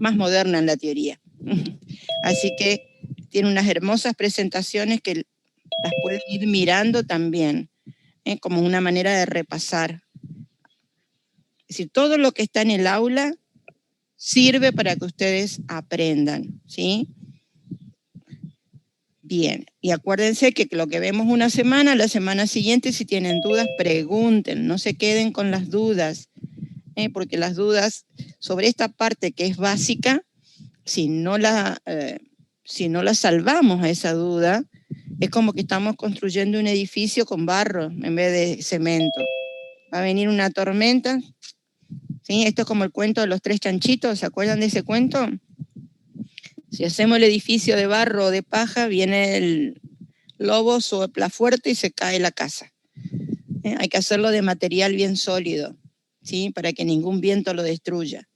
más moderna en la teoría. Así que tiene unas hermosas presentaciones que las pueden ir mirando también, como una manera de repasar. Es decir, todo lo que está en el aula sirve para que ustedes aprendan, ¿sí? Bien, y acuérdense que lo que vemos una semana, la semana siguiente, si tienen dudas, pregunten, no se queden con las dudas, porque las dudas sobre esta parte que es básica, si no la salvamos a esa duda, es como que estamos construyendo un edificio con barro en vez de cemento. Va a venir una tormenta, ¿sí? Esto es como el cuento de los 3 chanchitos, ¿se acuerdan de ese cuento? Si hacemos el edificio de barro o de paja, viene el lobo, sopla fuerte y se cae la casa. Hay que hacerlo de material bien sólido, ¿sí? Para que ningún viento lo destruya.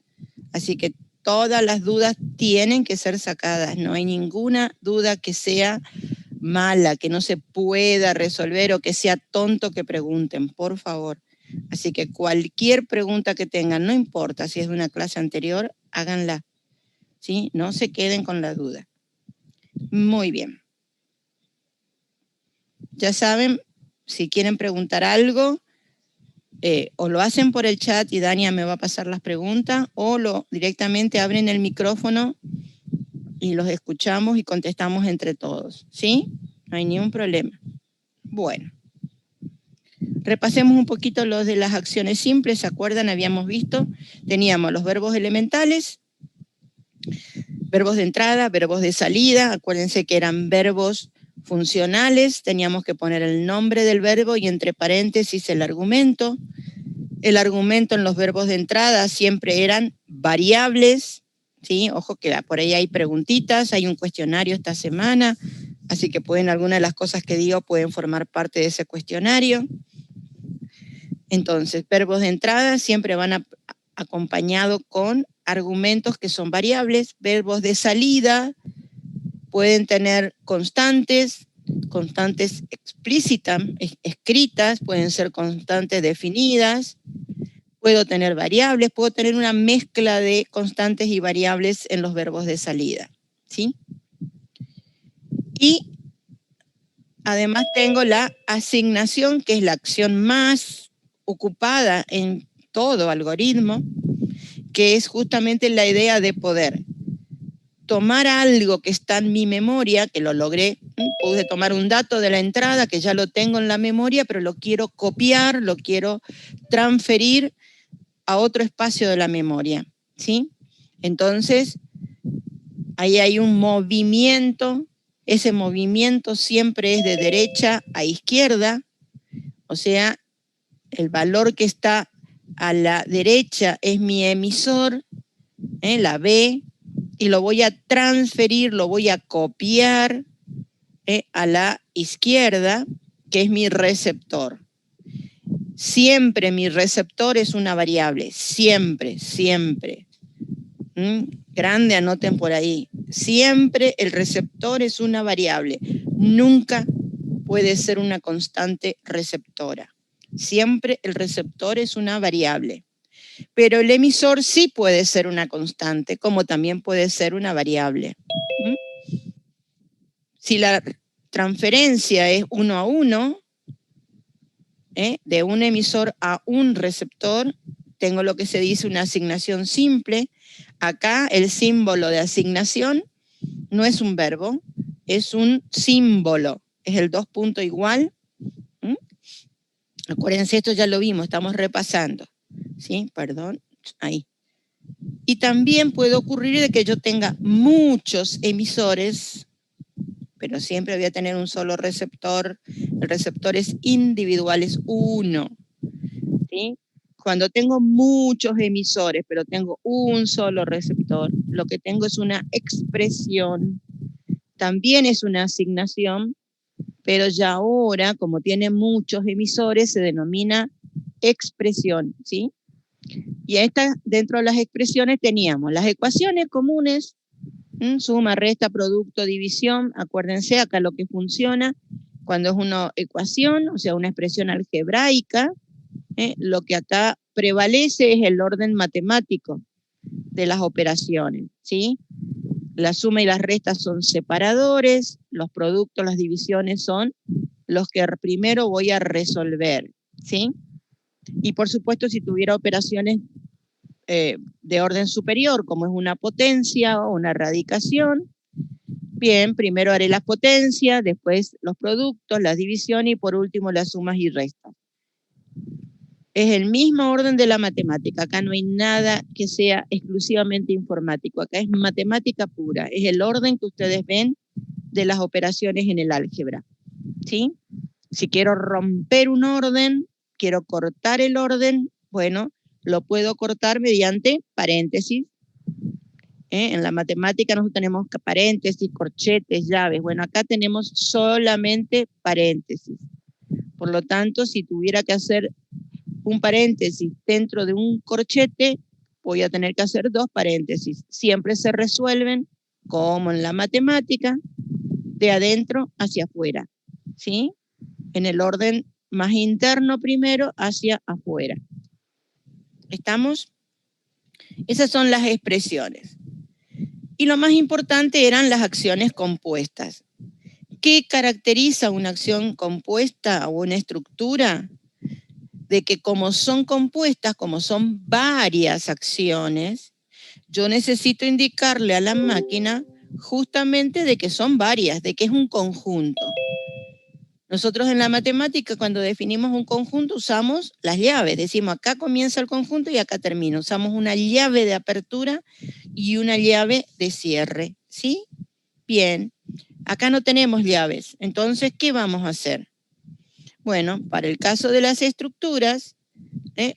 Así que todas las dudas tienen que ser sacadas. No hay ninguna duda que sea mala, que no se pueda resolver o que sea tonto que pregunten, por favor. Así que cualquier pregunta que tengan, no importa si es de una clase anterior, háganla, ¿sí? No se queden con la duda. Muy bien. Ya saben, si quieren preguntar algo, o lo hacen por el chat y Dania me va a pasar las preguntas, o directamente abren el micrófono y los escuchamos y contestamos entre todos, ¿sí? No hay ningún problema. Bueno. Repasemos un poquito los de las acciones simples, ¿se acuerdan? Habíamos visto, teníamos los verbos elementales, verbos de entrada, verbos de salida, acuérdense que eran verbos funcionales, teníamos que poner el nombre del verbo y entre paréntesis el argumento. El argumento en los verbos de entrada siempre eran variables, ¿sí? Ojo que por ahí hay preguntitas, hay un cuestionario esta semana, así que algunas de las cosas que digo pueden formar parte de ese cuestionario. Entonces, verbos de entrada siempre van acompañados con argumentos que son variables. Verbos de salida pueden tener constantes explícitas, escritas, pueden ser constantes definidas. Puedo tener variables, puedo tener una mezcla de constantes y variables en los verbos de salida, ¿sí? Y además tengo la asignación, que es la acción más ocupada en todo algoritmo, que es justamente la idea de poder tomar algo que está en mi memoria, que lo logré, pude tomar un dato de la entrada que ya lo tengo en la memoria, pero lo quiero copiar, lo quiero transferir a otro espacio de la memoria, ¿sí? Entonces, ahí hay un movimiento, ese movimiento siempre es de derecha a izquierda, o sea, el valor que está a la derecha es mi emisor, la B, y lo voy a transferir, lo voy a copiar a la izquierda, que es mi receptor. Siempre mi receptor es una variable, siempre, siempre. Grande, anoten por ahí. Siempre el receptor es una variable, nunca puede ser una constante receptora. Siempre el receptor es una variable. Pero el emisor sí puede ser una constante, como también puede ser una variable. Si la transferencia es 1 a 1, de un emisor a un receptor, tengo lo que se dice una asignación simple. Acá el símbolo de asignación no es un verbo, es un símbolo, es el 2 puntos igual. Acuérdense, esto ya lo vimos, estamos repasando. ¿Sí? Perdón, ahí. Y también puede ocurrir de que yo tenga muchos emisores, pero siempre voy a tener un solo receptor. El receptor es individual, es uno. ¿Sí? Cuando tengo muchos emisores, pero tengo un solo receptor, lo que tengo es una expresión. También es una asignación, pero ya ahora, como tiene muchos emisores, se denomina expresión, ¿sí? Y dentro de las expresiones teníamos las ecuaciones comunes, suma, resta, producto, división. Acuérdense acá lo que funciona cuando es una ecuación, o sea, una expresión algebraica, lo que acá prevalece es el orden matemático. de las operaciones, ¿sí? La suma y las restas son separadores, los productos, las divisiones son los que primero voy a resolver, ¿sí? Y por supuesto, si tuviera operaciones de orden superior, como es una potencia o una radicación, bien, primero haré las potencias, después los productos, las divisiones y por último las sumas y restas. Es el mismo orden de la matemática. Acá no hay nada que sea exclusivamente informático. Acá es matemática pura. Es el orden que ustedes ven de las operaciones en el álgebra, ¿sí? Si quiero romper un orden, quiero cortar el orden, bueno, lo puedo cortar mediante paréntesis. En la matemática nosotros tenemos paréntesis, corchetes, llaves. Bueno, acá tenemos solamente paréntesis. Por lo tanto, si tuviera que hacer un paréntesis dentro de un corchete, voy a tener que hacer dos paréntesis. Siempre se resuelven, como en la matemática, de adentro hacia afuera, ¿sí? En el orden más interno primero hacia afuera. ¿Estamos? Esas son las expresiones. Y lo más importante eran las acciones compuestas. ¿Qué caracteriza una acción compuesta o una estructura? De que como son compuestas, como son varias acciones, yo necesito indicarle a la máquina justamente de que son varias, de que es un conjunto. Nosotros en la matemática, cuando definimos un conjunto, usamos las llaves. Decimos, acá comienza el conjunto y acá termina. Usamos una llave de apertura y una llave de cierre, ¿sí? Bien, acá no tenemos llaves. Entonces, ¿qué vamos a hacer? Bueno, para el caso de las estructuras,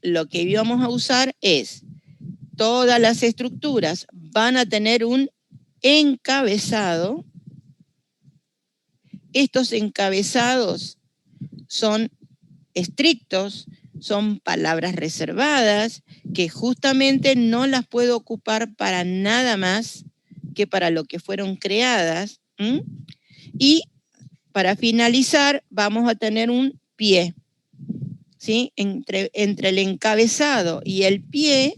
lo que íbamos a usar es, todas las estructuras van a tener un encabezado. Estos encabezados son estrictos, son palabras reservadas, que justamente no las puedo ocupar para nada más que para lo que fueron creadas. Y para finalizar, vamos a tener un pie, ¿sí? Entre el encabezado y el pie,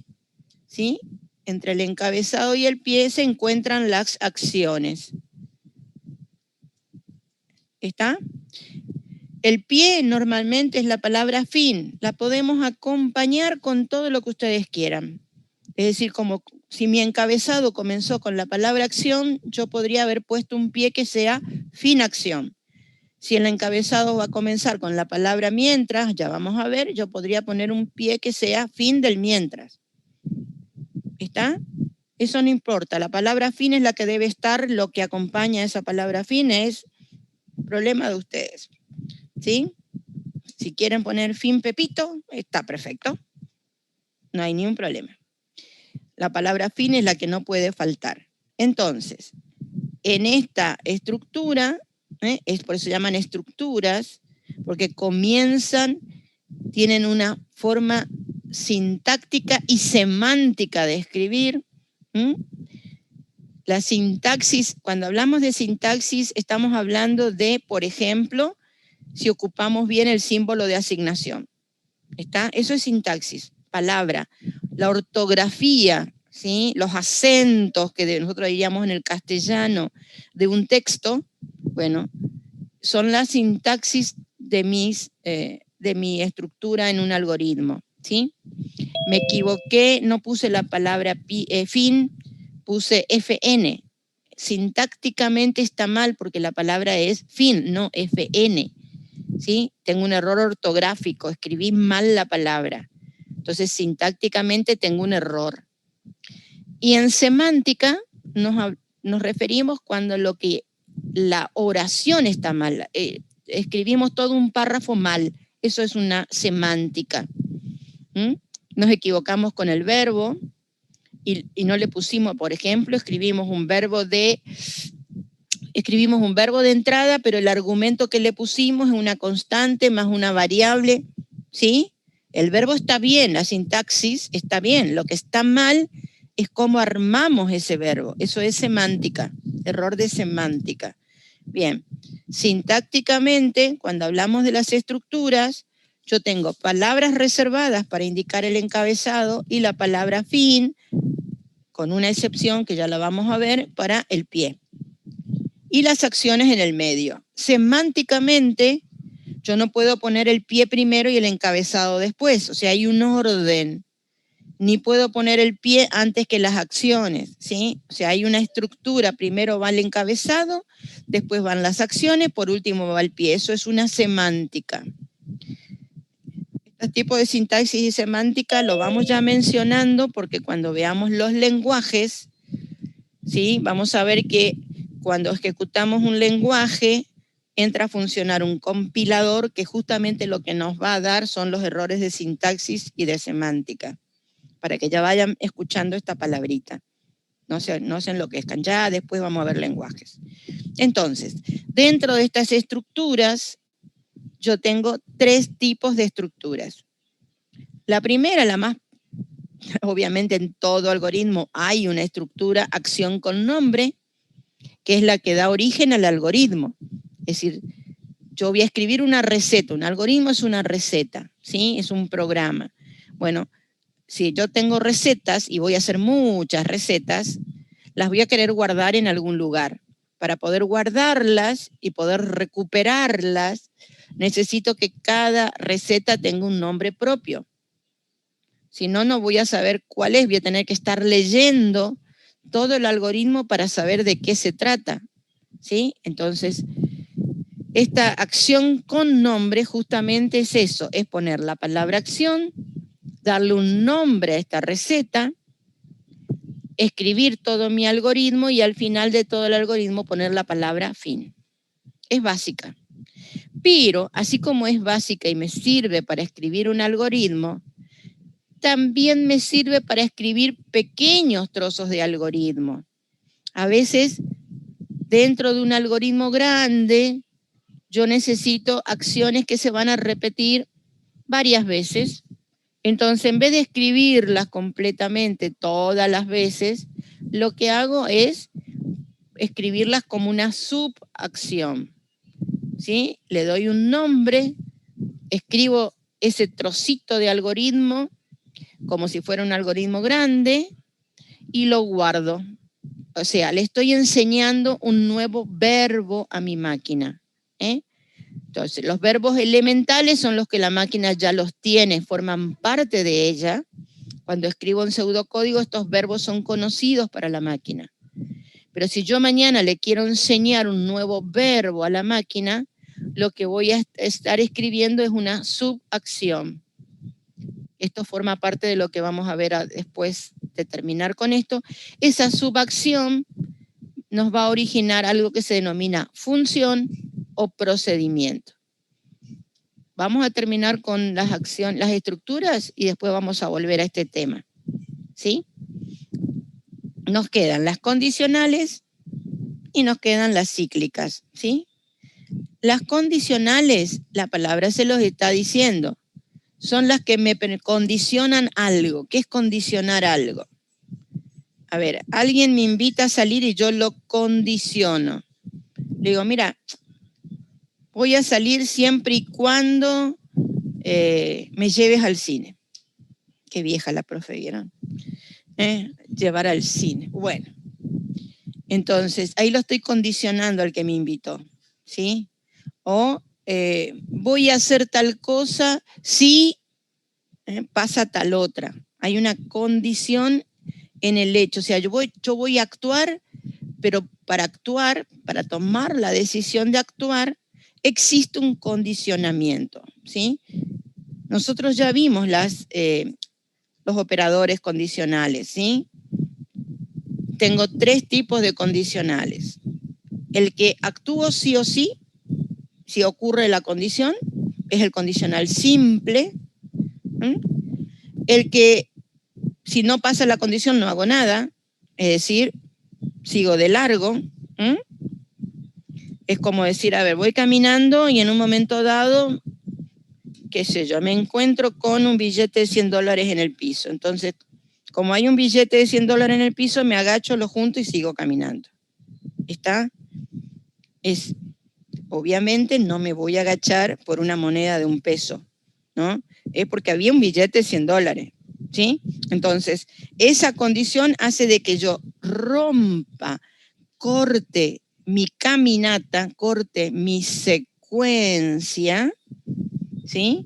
¿sí? Entre el encabezado y el pie se encuentran las acciones. ¿Está? El pie normalmente es la palabra fin. La podemos acompañar con todo lo que ustedes quieran. Es decir, como si mi encabezado comenzó con la palabra acción, yo podría haber puesto un pie que sea fin acción. Si el encabezado va a comenzar con la palabra mientras, ya vamos a ver, yo podría poner un pie que sea fin del mientras. ¿Está? Eso no importa. La palabra fin es la que debe estar, lo que acompaña a esa palabra fin es problema de ustedes. ¿Sí? Si quieren poner fin Pepito, está perfecto. No hay ni un problema. La palabra fin es la que no puede faltar. Entonces, en esta estructura, es por eso se llaman estructuras, porque comienzan, tienen una forma sintáctica y semántica de escribir. La sintaxis, cuando hablamos de sintaxis, estamos hablando de, por ejemplo, si ocupamos bien el símbolo de asignación. ¿Está? Eso es sintaxis, palabra. La ortografía, ¿sí? Los acentos que nosotros diríamos en el castellano de un texto, bueno, son la sintaxis de mi estructura en un algoritmo, ¿sí? Me equivoqué, no puse la palabra fin, puse FN. Sintácticamente está mal porque la palabra es fin, no FN. ¿Sí? Tengo un error ortográfico, escribí mal la palabra. Entonces, sintácticamente tengo un error. Y en semántica nos referimos cuando la oración está mal. Escribimos todo un párrafo mal. Eso es una semántica. Nos equivocamos con el verbo y no le pusimos, por ejemplo, escribimos un verbo de entrada, pero el argumento que le pusimos es una constante más una variable, ¿sí? El verbo está bien, la sintaxis está bien, lo que está mal es cómo armamos ese verbo, eso es semántica, error de semántica. Bien, sintácticamente, cuando hablamos de las estructuras, yo tengo palabras reservadas para indicar el encabezado y la palabra fin con una excepción que ya la vamos a ver para el pie. Y las acciones en el medio. Semánticamente, yo no puedo poner el pie primero y el encabezado después, o sea, hay un orden. Ni puedo poner el pie antes que las acciones, ¿sí? O sea, hay una estructura, primero va el encabezado, después van las acciones, por último va el pie. Eso es una semántica. Este tipo de sintaxis y semántica lo vamos ya mencionando porque cuando veamos los lenguajes, ¿sí? Vamos a ver que cuando ejecutamos un lenguaje, entra a funcionar un compilador que justamente lo que nos va a dar son los errores de sintaxis y de semántica, para que ya vayan escuchando esta palabrita. No se enloquezcan, ya después vamos a ver lenguajes. Entonces, dentro de estas estructuras, yo tengo 3 tipos de estructuras. La primera, la más, obviamente en todo algoritmo hay una estructura acción con nombre, que es la que da origen al algoritmo. Es decir, yo voy a escribir una receta, un algoritmo es una receta, ¿sí? Es un programa. Bueno, si yo tengo recetas y voy a hacer muchas recetas, las voy a querer guardar en algún lugar. Para poder guardarlas y poder recuperarlas, necesito que cada receta tenga un nombre propio. Si no, no voy a saber cuál es, voy a tener que estar leyendo todo el algoritmo para saber de qué se trata, ¿sí? Entonces, esta acción con nombre justamente es eso, es poner la palabra acción, darle un nombre a esta receta, escribir todo mi algoritmo y al final de todo el algoritmo poner la palabra fin. Es básica. Pero, así como es básica y me sirve para escribir un algoritmo, también me sirve para escribir pequeños trozos de algoritmo. A veces, dentro de un algoritmo grande, yo necesito acciones que se van a repetir varias veces. Entonces, en vez de escribirlas completamente todas las veces, lo que hago es escribirlas como una subacción, ¿sí? Le doy un nombre, escribo ese trocito de algoritmo como si fuera un algoritmo grande y lo guardo. O sea, le estoy enseñando un nuevo verbo a mi máquina, ¿eh? Entonces, los verbos elementales son los que la máquina ya los tiene, forman parte de ella. Cuando escribo en pseudocódigo, estos verbos son conocidos para la máquina. Pero si yo mañana le quiero enseñar un nuevo verbo a la máquina, lo que voy a estar escribiendo es una subacción. Esto forma parte de lo que vamos a ver después de terminar con esto. Esa subacción nos va a originar algo que se denomina función o procedimiento. Vamos a terminar con las acciones, las estructuras y después vamos a volver a este tema, ¿sí? Nos quedan las condicionales y nos quedan las cíclicas, ¿sí? Las condicionales, la palabra se los está diciendo, son las que me condicionan algo. ¿Qué es condicionar algo? A ver, alguien me invita a salir y yo lo condiciono. Le digo, mira, voy a salir siempre y cuando me lleves al cine. Qué vieja la profe, ¿vieron? Llevar al cine. Bueno, entonces ahí lo estoy condicionando al que me invitó, ¿sí? O voy a hacer tal cosa si pasa tal otra. Hay una condición en el hecho. O sea, yo voy a actuar, pero para actuar, para tomar la decisión de actuar, existe un condicionamiento, ¿sí? Nosotros ya vimos los operadores condicionales, ¿sí? Tengo 3 tipos de condicionales. El que actúo sí o sí, si ocurre la condición, es el condicional simple. El que, si no pasa la condición, no hago nada, es decir, sigo de largo. Es como decir, a ver, voy caminando y en un momento dado, qué sé yo, me encuentro con un billete de $100 en el piso. Entonces, como hay un billete de $100 en el piso, me agacho, lo junto y sigo caminando. ¿Está? Obviamente no me voy a agachar por una moneda de $1, ¿no? Es porque había un billete de $100. ¿sí? Entonces, esa condición hace de que yo rompa, corte mi caminata, corte mi secuencia, ¿sí?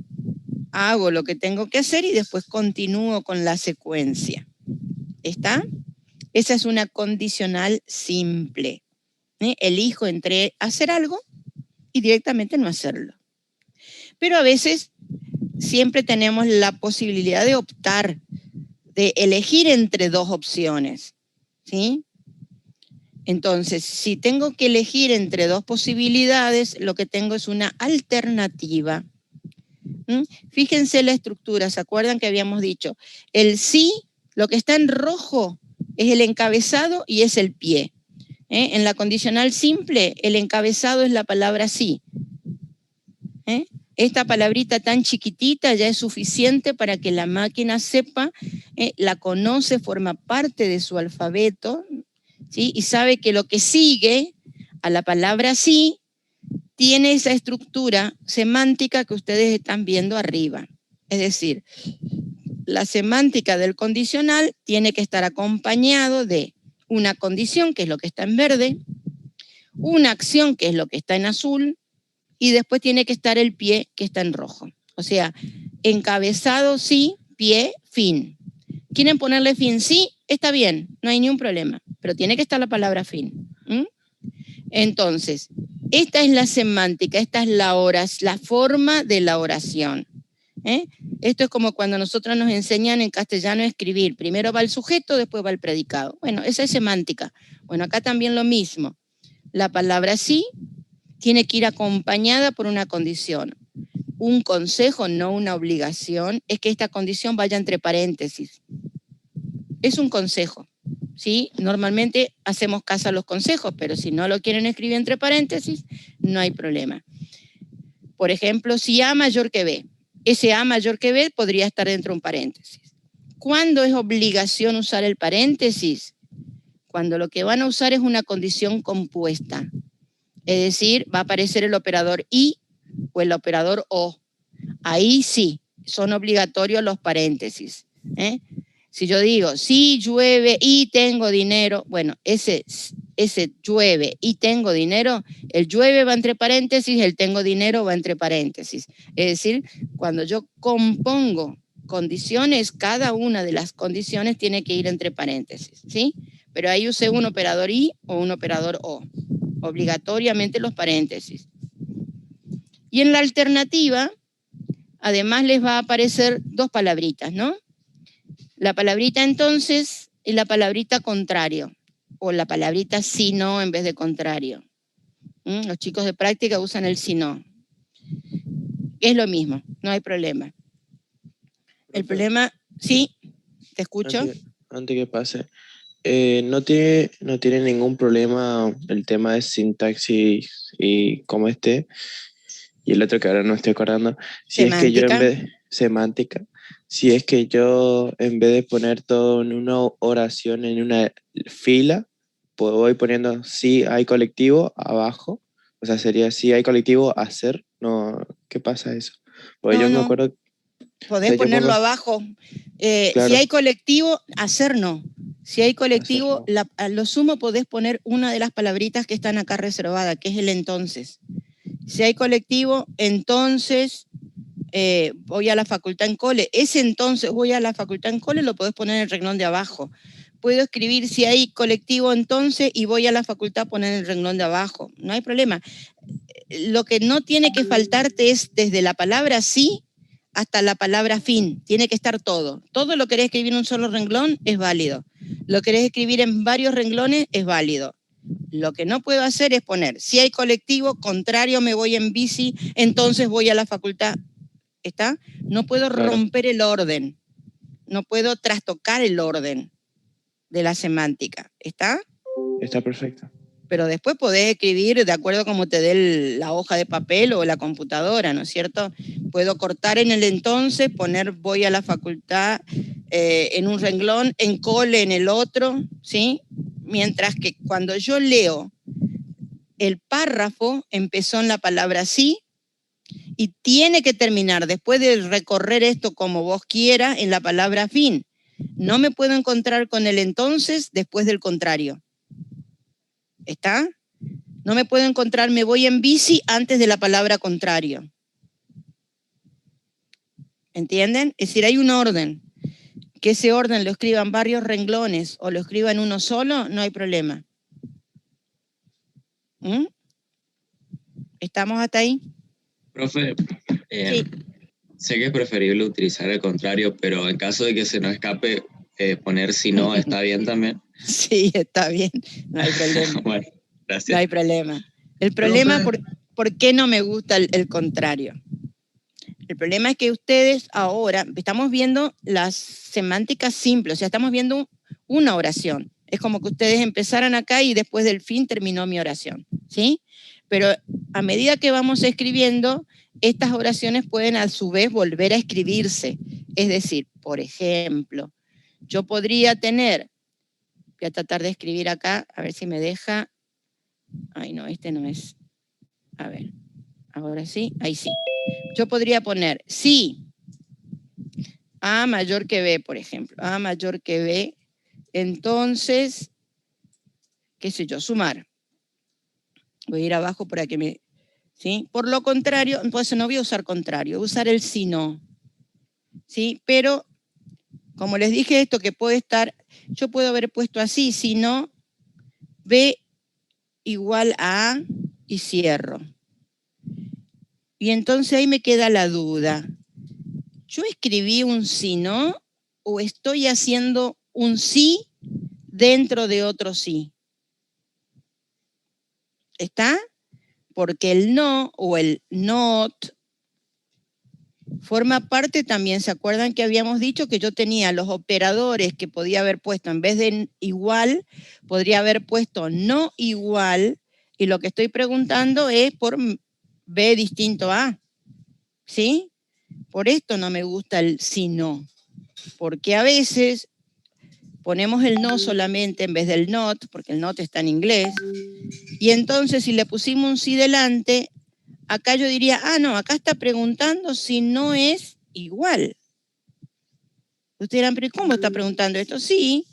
Hago lo que tengo que hacer y después continúo con la secuencia. ¿Está? Esa es una condicional simple. Elijo entre hacer algo y directamente no hacerlo. Pero a veces siempre tenemos la posibilidad de optar, de elegir entre dos opciones, ¿sí? Entonces, si tengo que elegir entre dos posibilidades, lo que tengo es una alternativa. Fíjense la estructura, ¿se acuerdan que habíamos dicho? El sí, lo que está en rojo, es el encabezado y es el pie. En la condicional simple, el encabezado es la palabra sí. Esta palabrita tan chiquitita ya es suficiente para que la máquina sepa, la conoce, forma parte de su alfabeto, ¿sí? Y sabe que lo que sigue a la palabra sí tiene esa estructura semántica que ustedes están viendo arriba. Es decir, la semántica del condicional tiene que estar acompañado de una condición, que es lo que está en verde, una acción, que es lo que está en azul, y después tiene que estar el pie, que está en rojo. O sea, encabezado sí, pie, fin. ¿Quieren ponerle fin? Sí, está bien, no hay ningún problema, pero tiene que estar la palabra fin. Entonces, esta es la semántica, esta es la forma de la oración. Esto es como cuando nosotros nos enseñan en castellano a escribir. Primero va el sujeto, después va el predicado. Bueno, esa es semántica. Bueno, acá también lo mismo. La palabra sí tiene que ir acompañada por una condición. Un consejo, no una obligación, es que esta condición vaya entre paréntesis. Es un consejo, ¿sí? Normalmente hacemos caso a los consejos, pero si no lo quieren escribir entre paréntesis, no hay problema. Por ejemplo, si A mayor que B, ese A mayor que B podría estar dentro de un paréntesis. ¿Cuándo es obligación usar el paréntesis? Cuando lo que van a usar es una condición compuesta. Es decir, va a aparecer el operador y o el operador o. Ahí sí, son obligatorios los paréntesis. Si yo digo, sí llueve y tengo dinero, bueno, ese llueve y tengo dinero, el llueve va entre paréntesis, el tengo dinero va entre paréntesis. Es decir, cuando yo compongo condiciones, cada una de las condiciones tiene que ir entre paréntesis, ¿sí? Pero ahí usé un operador y o un operador o. Obligatoriamente los paréntesis. Y en la alternativa, además les va a aparecer dos palabritas, ¿no? La palabrita entonces y la palabrita contrario, o la palabrita si no en vez de contrario. Los chicos de práctica usan el si no. Es lo mismo, no hay problema. El problema, sí, te escucho. Antes que pase, no tiene ningún problema el tema de sintaxis y como esté, y el otro que ahora no estoy acordando, si es que yo en Semántica. vez semántica, si es que yo en vez de poner todo en una oración en una fila, pues voy poniendo si hay colectivo abajo, o sea, sería si hay colectivo hacer, no, ¿qué pasa eso? Porque yo me No, acuerdo, o podés sea, yo ponerlo pongo, abajo. Si claro, hay colectivo, hacer no. Si hay hacer colectivo, no. a lo sumo podés poner una de las palabritas que están acá reservadas, que es el entonces. Si hay colectivo, entonces voy a la facultad en cole. Ese entonces voy a la facultad en cole lo podés poner en el renglón de abajo. Puedo escribir si hay colectivo entonces y voy a la facultad poner el renglón de abajo. No hay problema. Lo que no tiene que faltarte es desde la palabra sí hasta la palabra fin. Tiene que estar todo. Todo lo querés escribir en un solo renglón es válido. Lo querés escribir en varios renglones es válido. Lo que no puedo hacer es poner, si hay colectivo, contrario, me voy en bici, entonces voy a la facultad. ¿Está? No puedo romper el orden. No puedo trastocar el orden de la semántica. ¿Está? Está perfecto. Pero después podés escribir de acuerdo a cómo te dé la hoja de papel o la computadora, ¿no es cierto? Puedo cortar en el entonces, poner voy a la facultad en un renglón, en cole en el otro, ¿sí? Mientras que cuando yo leo el párrafo, empezó en la palabra sí Y tiene que terminar, después de recorrer esto como vos quieras, en la palabra fin. No me puedo encontrar con el entonces después del contrario. ¿Está? No me puedo encontrar me voy en bici antes de la palabra contrario. ¿Entienden? Es decir, hay un orden. Que ese orden lo escriban varios renglones o lo escriban uno solo, no hay problema. ¿Mm? ¿Estamos hasta ahí? Profe, Sí. sé que es preferible utilizar el contrario, pero en caso de que se nos escape, poner si no está bien también. Sí, está bien, no hay problema. Bueno, gracias. No hay problema. El problema, ¿por qué no me gusta el contrario? El problema es que ustedes ahora, estamos viendo las semánticas simples, o sea, estamos viendo una oración. Es como que ustedes empezaran acá y después del fin terminó mi oración, ¿sí? Pero a medida que vamos escribiendo, estas oraciones pueden a su vez volver a escribirse. Es decir, por ejemplo, yo podría tener, voy a tratar de escribir acá, a ver si me deja. Ay, no, este no es. A ver, ahora sí, ahí sí. Yo podría poner si A mayor que B, por ejemplo. A mayor que B, entonces, qué sé yo, sumar. Voy a ir abajo para que me... ¿Sí? Por lo contrario, entonces no voy a usar contrario, voy a usar el si no. ¿Sí? Pero, como les dije esto, que puede estar, yo puedo haber puesto así, si no, B igual a A y cierro. Y entonces ahí me queda la duda. ¿Yo escribí un si no o estoy haciendo un sí dentro de otro sí? ¿Está? Porque el no o el not forma parte también, ¿se acuerdan que habíamos dicho que yo tenía los operadores que podía haber puesto en vez de igual, podría haber puesto no igual, y lo que estoy preguntando es por B distinto a, ¿sí? Por esto no me gusta el si no, porque a veces ponemos el no solamente en vez del not, porque el not está en inglés, y entonces si le pusimos un sí delante, acá yo diría, no, acá está preguntando si no es igual. Ustedes dirán, pero ¿cómo está preguntando esto? Sí,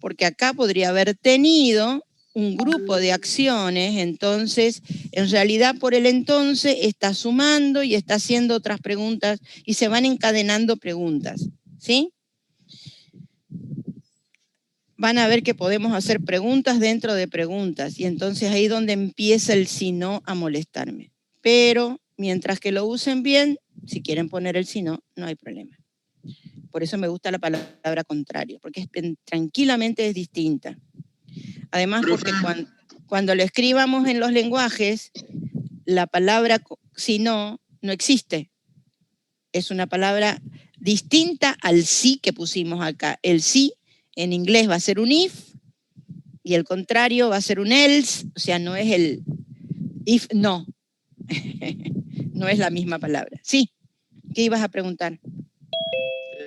porque acá podría haber tenido un grupo de acciones, entonces, en realidad por el entonces está sumando y está haciendo otras preguntas y se van encadenando preguntas, ¿sí? Van a ver que podemos hacer preguntas dentro de preguntas y entonces ahí es donde empieza el si no a molestarme. Pero mientras que lo usen bien, si quieren poner el si no, no hay problema. Por eso me gusta la palabra contrario, porque tranquilamente es distinta. Además, porque cuando lo escribamos en los lenguajes, la palabra si no, no existe. Es una palabra distinta al sí que pusimos acá. El sí en inglés va a ser un if y el contrario va a ser un else, o sea, no es el if, no. No es la misma palabra. Sí, ¿qué ibas a preguntar?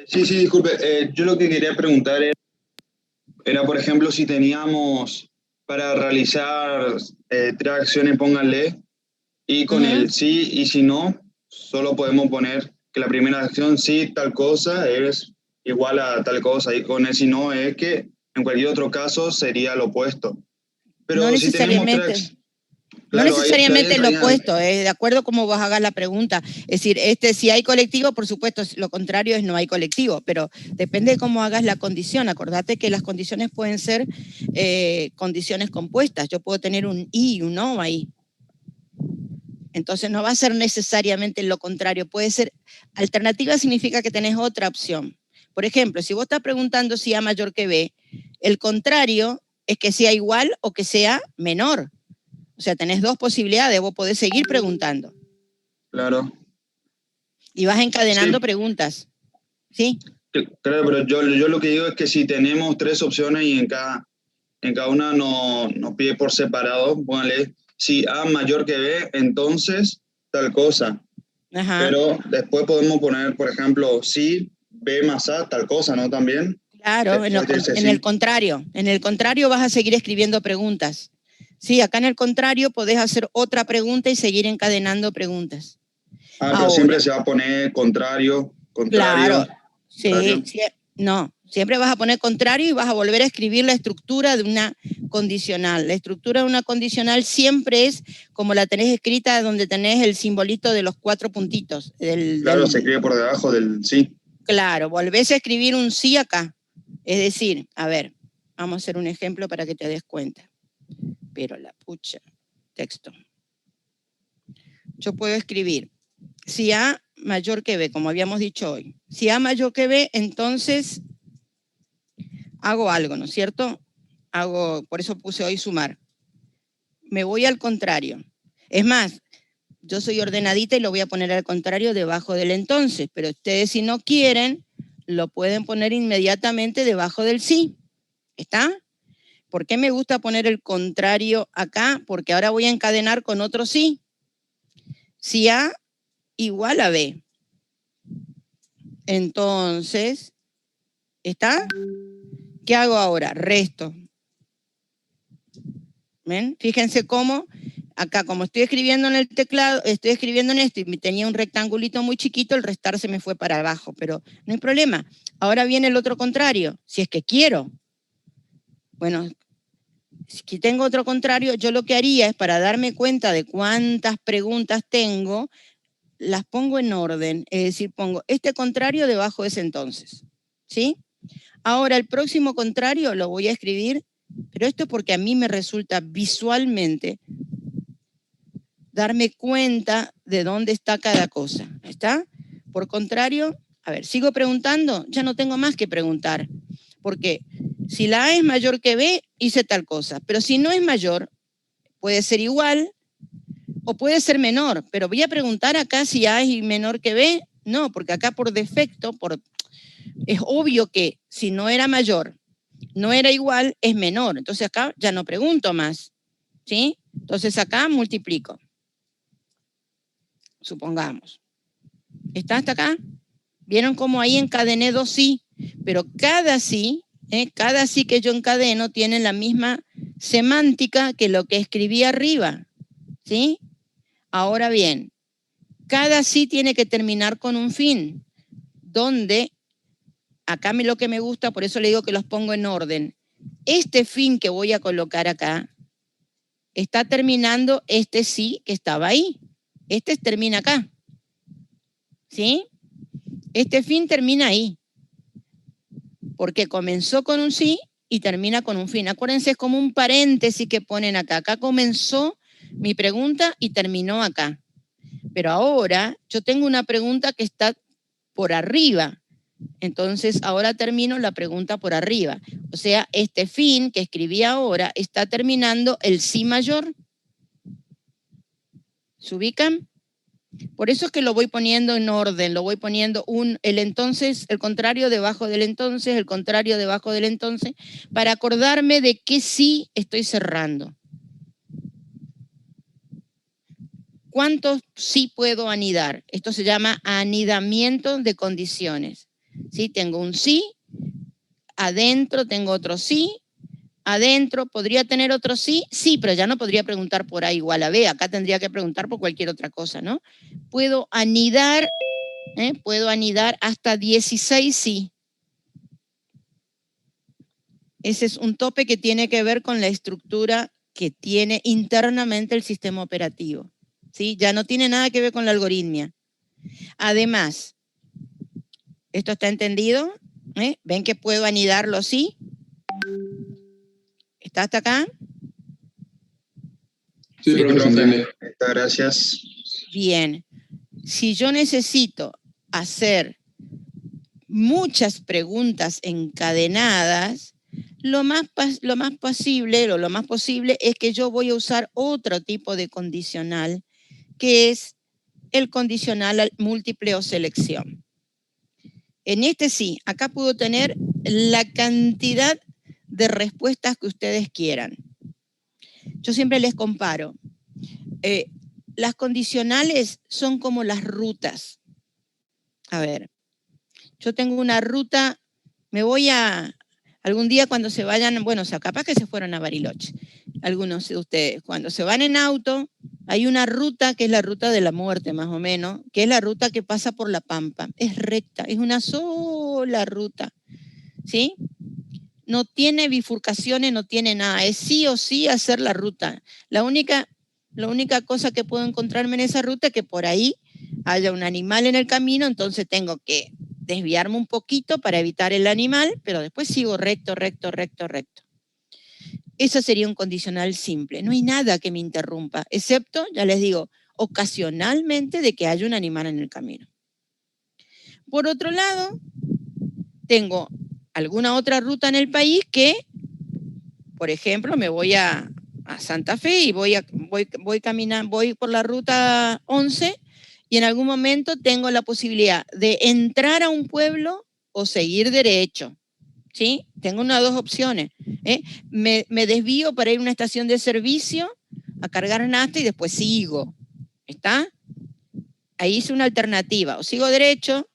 Sí, disculpe. Yo lo que quería preguntar era, por ejemplo, si teníamos para realizar 3 acciones, pónganle, y con el sí y si no, solo podemos poner que la primera acción sí, tal cosa, es igual a tal cosa, y con el si no es que en cualquier otro caso sería lo opuesto. Pero no si tenemos necesariamente. Claro, no necesariamente ahí lo opuesto, de acuerdo como vos hagas la pregunta. Es decir, si hay colectivo, por supuesto, lo contrario es no hay colectivo, pero depende de cómo hagas la condición. Acordate que las condiciones pueden ser condiciones compuestas. Yo puedo tener un y y un no ahí. Entonces no va a ser necesariamente lo contrario. Puede ser, alternativa significa que tenés otra opción. Por ejemplo, si vos estás preguntando si A mayor que B, el contrario es que sea igual o que sea menor. O sea, tenés 2 posibilidades, vos podés seguir preguntando. Claro. Y vas encadenando preguntas. ¿Sí? Claro, pero yo lo que digo es que si tenemos 3 opciones y en cada una nos pide por separado, póngale, si A mayor que B, entonces tal cosa. Ajá. Pero después podemos poner, por ejemplo, si B más A, tal cosa, ¿no? También. Claro, en el contrario. En el contrario vas a seguir escribiendo preguntas. Sí, acá en el contrario podés hacer otra pregunta y seguir encadenando preguntas. pero Ahora, siempre se va a poner contrario. claro, Contrario. sí, no, siempre vas a poner contrario y vas a volver a escribir la estructura de una condicional. La estructura de una condicional siempre es como la tenés escrita, donde tenés el simbolito de los 4 puntitos. Claro, se escribe por debajo del sí. Claro, volvés a escribir un sí acá. Es decir, a ver, vamos a hacer un ejemplo para que te des cuenta. Pero la pucha, texto. Yo puedo escribir si A mayor que B, como habíamos dicho hoy. Si A mayor que B, entonces hago algo, ¿no es cierto? Por eso puse hoy sumar. Me voy al contrario. Es más, yo soy ordenadita y lo voy a poner al contrario debajo del entonces, pero ustedes si no quieren, lo pueden poner inmediatamente debajo del sí. ¿Está? ¿Por qué me gusta poner el contrario acá? Porque ahora voy a encadenar con otro sí. Si A igual a B. Entonces, ¿está? ¿Qué hago ahora? Resto. ¿Ven? Fíjense cómo, acá como estoy escribiendo en el teclado, estoy escribiendo en esto y tenía un rectangulito muy chiquito, el restar se me fue para abajo, pero no hay problema. Ahora viene el otro contrario, si es que quiero. Bueno, si tengo otro contrario, yo lo que haría es, para darme cuenta de cuántas preguntas tengo, las pongo en orden, es decir, pongo este contrario debajo de ese entonces, ¿sí? Ahora el próximo contrario lo voy a escribir, pero esto es porque a mí me resulta visualmente darme cuenta de dónde está cada cosa, ¿está? Por contrario, a ver, sigo preguntando, ya no tengo más que preguntar, porque si la A es mayor que B, hice tal cosa, pero si no es mayor, puede ser igual o puede ser menor, pero voy a preguntar acá si A es menor que B, no, porque acá por defecto, es obvio que si no era mayor, no era igual, es menor, entonces acá ya no pregunto más, ¿sí? Entonces acá multiplico. Supongamos. ¿Está hasta acá? ¿Vieron cómo ahí encadené 2 sí? Pero cada sí que yo encadeno tiene la misma semántica que lo que escribí arriba, ¿sí? Ahora bien, cada sí tiene que terminar con un fin, donde, acá lo que me gusta, por eso le digo que los pongo en orden. Este fin que voy a colocar acá, está terminando este sí que estaba ahí. Este termina acá. ¿Sí? Este fin termina ahí. Porque comenzó con un sí y termina con un fin. Acuérdense, es como un paréntesis que ponen acá. Acá comenzó mi pregunta y terminó acá. Pero ahora yo tengo una pregunta que está por arriba. Entonces ahora termino la pregunta por arriba. O sea, este fin que escribí ahora está terminando el sí mayor. ¿Se ubican? Por eso es que lo voy poniendo en orden, lo voy poniendo el entonces, el contrario debajo del entonces, el contrario debajo del entonces, para acordarme de qué sí estoy cerrando. ¿Cuántos sí puedo anidar? Esto se llama anidamiento de condiciones. ¿Sí? Tengo un sí, adentro tengo otro sí, adentro podría tener otro sí, sí, pero ya no podría preguntar por A igual a B, acá tendría que preguntar por cualquier otra cosa, ¿no? Puedo anidar hasta 16 sí. Ese es un tope que tiene que ver con la estructura que tiene internamente el sistema operativo, ¿sí? Ya no tiene nada que ver con la algoritmia. Además, ¿esto está entendido? ¿Ven que puedo anidarlo sí? ¿Está hasta acá? Sí, profe. Gracias. Bien. Si yo necesito hacer muchas preguntas encadenadas, lo más posible es que yo voy a usar otro tipo de condicional, que es el condicional múltiple o selección. En este sí, acá puedo tener la cantidad de respuestas que ustedes quieran. Yo siempre les comparo. Las condicionales son como las rutas. A ver, yo tengo una ruta, me voy algún día cuando se vayan, bueno, o sea, capaz que se fueron a Bariloche, algunos de ustedes, cuando se van en auto, Hay una ruta que es la ruta de la muerte, más o menos, que es la ruta que pasa por la Pampa. Es recta, es una sola ruta, ¿sí? No tiene bifurcaciones, no tiene nada. Es sí o sí hacer la ruta. La única cosa que puedo encontrarme en esa ruta es que por ahí haya un animal en el camino, entonces tengo que desviarme un poquito para evitar el animal, pero después sigo recto, recto, recto, recto. Eso sería un condicional simple. No hay nada que me interrumpa, excepto, ya les digo, ocasionalmente de que haya un animal en el camino. Por otro lado, tengo alguna otra ruta en el país que, por ejemplo, me voy a Santa Fe y voy caminando, voy por la ruta 11 y en algún momento tengo la posibilidad de entrar a un pueblo o seguir derecho. ¿Sí? Tengo dos opciones. Me desvío para ir a una estación de servicio a cargar nafta y después sigo. ¿Está? Ahí hice una alternativa. O sigo derecho,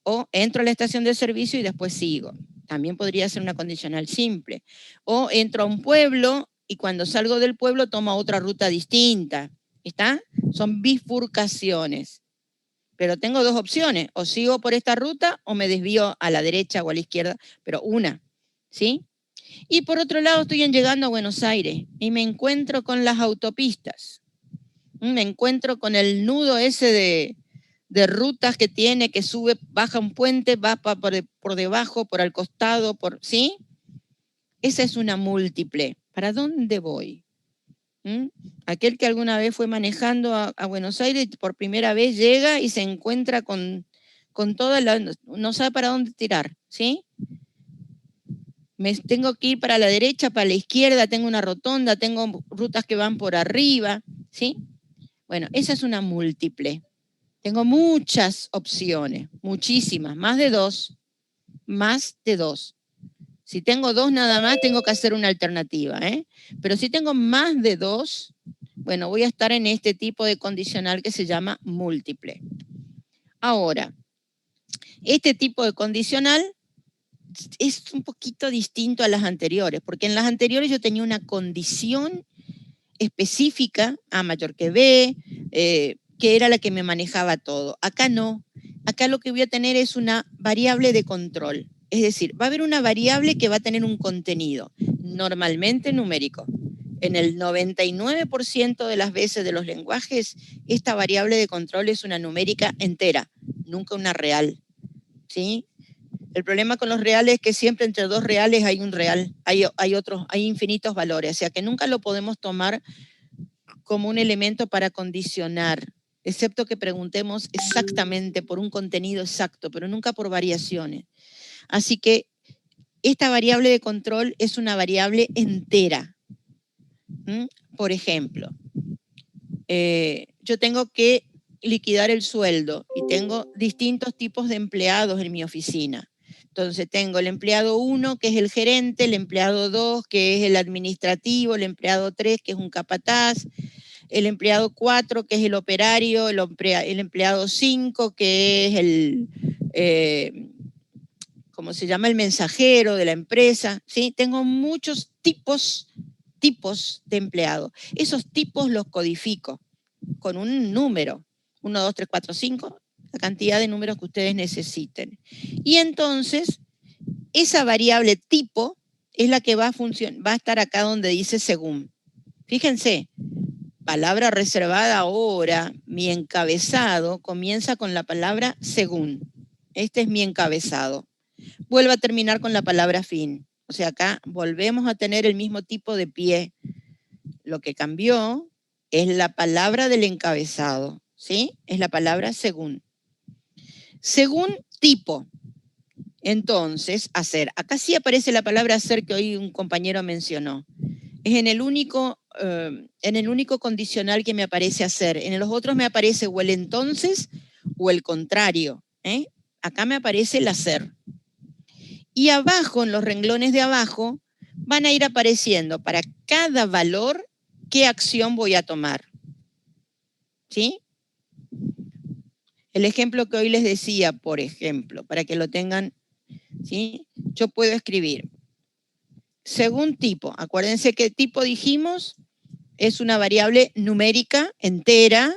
o entro a la estación de servicio y después sigo. También podría ser una condicional simple. O entro a un pueblo y cuando salgo del pueblo tomo otra ruta distinta. ¿Está? Son bifurcaciones. Pero tengo dos opciones, o sigo por esta ruta o me desvío a la derecha o a la izquierda, pero una, ¿sí? Y por otro lado estoy llegando a Buenos Aires y me encuentro con las autopistas. Me encuentro con el nudo ese de rutas que tiene, que sube, baja un puente, va por debajo, por al costado, ¿sí? Esa es una múltiple. ¿Para dónde voy? Aquel que alguna vez fue manejando a Buenos Aires, por primera vez llega y se encuentra con toda no sabe para dónde tirar, ¿sí? Tengo que ir para la derecha, para la izquierda, tengo una rotonda, tengo rutas que van por arriba, ¿sí? Bueno, esa es una múltiple. Tengo muchas opciones, muchísimas, más de dos. Si tengo dos nada más, tengo que hacer una alternativa, Pero si tengo más de dos, bueno, voy a estar en este tipo de condicional que se llama múltiple. Ahora, este tipo de condicional es un poquito distinto a las anteriores, porque en las anteriores yo tenía una condición específica, A mayor que B, que era la que me manejaba todo. Acá no. Acá lo que voy a tener es una variable de control. Es decir, va a haber una variable que va a tener un contenido, normalmente numérico. En el 99% de las veces de los lenguajes, esta variable de control es una numérica entera, nunca una real. ¿Sí? El problema con los reales es que siempre entre dos reales hay un real, hay infinitos valores, o sea que nunca lo podemos tomar como un elemento para condicionar, excepto que preguntemos exactamente por un contenido exacto, pero nunca por variaciones. Así que esta variable de control es una variable entera. Por ejemplo, yo tengo que liquidar el sueldo y tengo distintos tipos de empleados en mi oficina. Entonces tengo el empleado 1, que es el gerente, el empleado 2, que es el administrativo, el empleado 3, que es un capataz, el empleado 4, que es el operario, el empleado 5, que es ¿cómo se llama? El mensajero de la empresa, ¿sí? Tengo muchos tipos de empleados. Esos tipos los codifico con un número, 1, 2, 3, 4, 5, la cantidad de números que ustedes necesiten. Y entonces, esa variable tipo es la que va a estar acá donde dice según. Fíjense, palabra reservada ahora, mi encabezado comienza con la palabra según. Este es mi encabezado. Vuelvo a terminar con la palabra fin. O sea, acá volvemos a tener el mismo tipo de pie. Lo que cambió es la palabra del encabezado, ¿sí? Es la palabra según. Según tipo. Entonces, hacer. Acá sí aparece la palabra hacer que hoy un compañero mencionó. Es en el único condicional que me aparece hacer. En los otros me aparece o el entonces o el contrario. Acá me aparece el hacer. Y abajo, en los renglones de abajo, van a ir apareciendo para cada valor qué acción voy a tomar. ¿Sí? El ejemplo que hoy les decía, por ejemplo, para que lo tengan, ¿sí? Yo puedo escribir según tipo. Acuérdense qué tipo dijimos, es una variable numérica entera.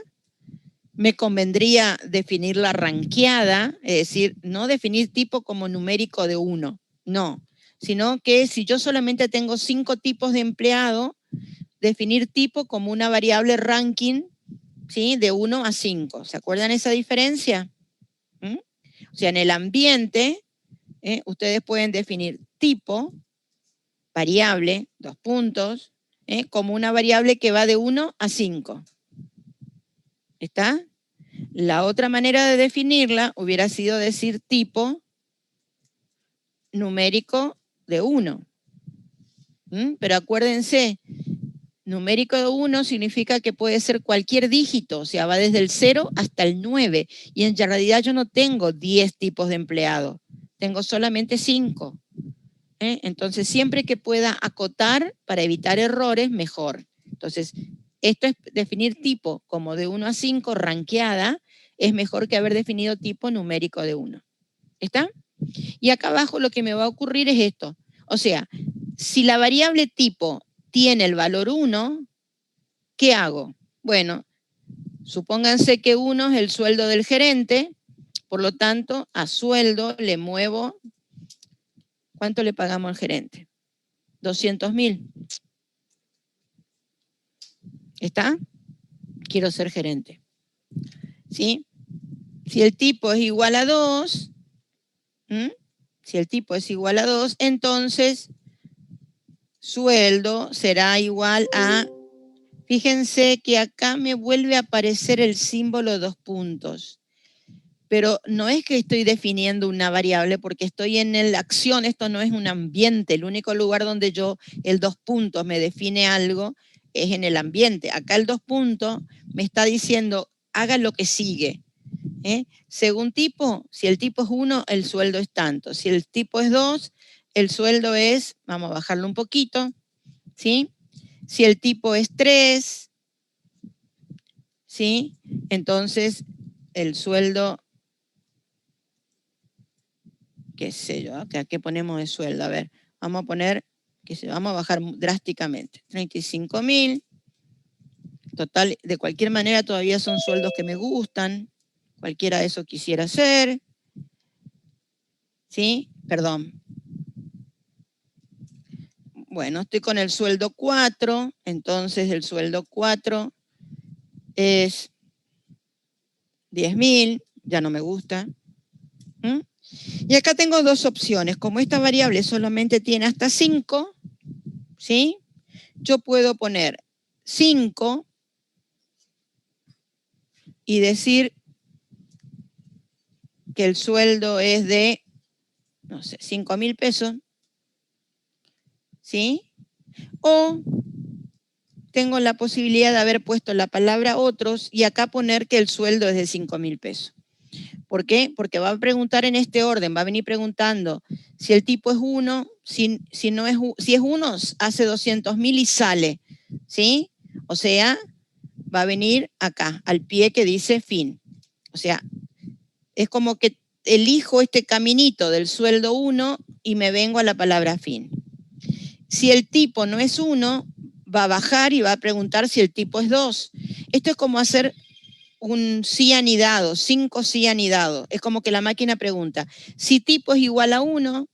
Me convendría definirla ranqueada, es decir, no definir tipo como numérico de 1, no, sino que si yo solamente tengo 5 tipos de empleado, definir tipo como una variable ranking, ¿sí? De 1 a 5. ¿Se acuerdan esa diferencia? ¿Mm? O sea, en el ambiente, ustedes pueden definir tipo, variable, 2 puntos, como una variable que va de 1 a 5. ¿Está? La otra manera de definirla hubiera sido decir tipo numérico de 1. Pero acuérdense, numérico de 1 significa que puede ser cualquier dígito, o sea, va desde el 0 hasta el 9. Y en realidad yo no tengo 10 tipos de empleado, tengo solamente 5. Entonces, siempre que pueda acotar para evitar errores, mejor. Entonces, esto es definir tipo como de 1 a 5, ranqueada, es mejor que haber definido tipo numérico de 1. ¿Está? Y acá abajo lo que me va a ocurrir es esto. O sea, si la variable tipo tiene el valor 1, ¿qué hago? Bueno, supónganse que 1 es el sueldo del gerente, por lo tanto, a sueldo le muevo, ¿cuánto le pagamos al gerente? 200.000. ¿Está? Quiero ser gerente. ¿Sí? Si el tipo es igual a 2, si el tipo es igual a 2, entonces sueldo será igual a, fíjense que acá me vuelve a aparecer el símbolo 2 puntos. Pero no es que estoy definiendo una variable porque estoy en la acción, esto no es un ambiente, el único lugar donde yo el 2 puntos me define algo es en el ambiente. Acá el 2 puntos me está diciendo, haga lo que sigue. Según tipo, si el tipo es 1, el sueldo es tanto. Si el tipo es 2, el sueldo es, vamos a bajarlo un poquito, ¿sí? Si el tipo es 3, ¿sí? Entonces el sueldo, qué sé yo, acá ¿qué ponemos de sueldo? A ver, vamos a poner, vamos a bajar drásticamente, 35.000. Total, de cualquier manera todavía son sueldos que me gustan, cualquiera de eso quisiera hacer, ¿sí? Perdón. Bueno, estoy con el sueldo 4, entonces el sueldo 4 es 10.000, ya no me gusta. Y acá tengo dos opciones. Como esta variable solamente tiene hasta 5, ¿sí? Yo puedo poner 5 y decir que el sueldo es de, no sé, 5.000 pesos, ¿sí? O tengo la posibilidad de haber puesto la palabra otros y acá poner que el sueldo es de 5.000 pesos. ¿Por qué? Porque va a preguntar en este orden, va a venir preguntando si el tipo es 1, si es 1, hace 200.000 y sale, ¿sí? O sea, va a venir acá, al pie que dice fin. O sea, es como que elijo este caminito del sueldo 1 y me vengo a la palabra fin. Si el tipo no es 1, va a bajar y va a preguntar si el tipo es 2. Esto es como hacer un sí anidado, 5 sí anidados. Es como que la máquina pregunta, si tipo es igual a 1,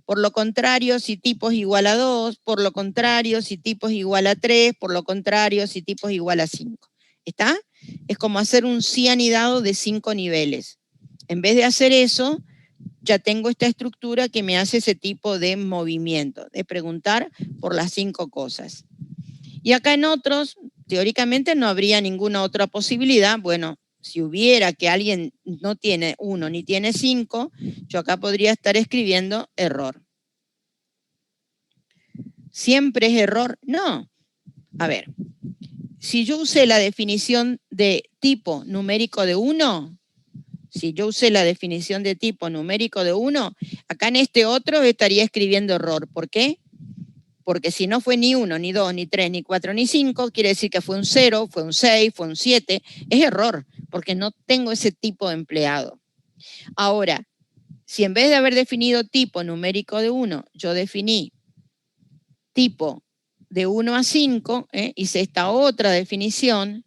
por lo contrario, si tipo es igual a 2, por lo contrario, si tipo es igual a 3, por lo contrario, si tipo es igual a 5. ¿Está? Es como hacer un sí anidado de 5 niveles. En vez de hacer eso, ya tengo esta estructura que me hace ese tipo de movimiento, de preguntar por las 5 cosas. Y acá en otros, teóricamente no habría ninguna otra posibilidad. Bueno, si hubiera que alguien no tiene 1 ni tiene 5, yo acá podría estar escribiendo error. ¿Siempre es error? No. A ver, si yo usé la definición de tipo numérico de 1, si yo usé la definición de tipo numérico de 1, acá en este otro estaría escribiendo error. ¿Por qué? Porque si no fue ni 1, ni 2, ni 3, ni 4, ni 5, quiere decir que fue un 0, fue un 6, fue un 7. Es error, porque no tengo ese tipo de empleado. Ahora, si en vez de haber definido tipo numérico de 1, yo definí tipo de 1 a 5, hice esta otra definición,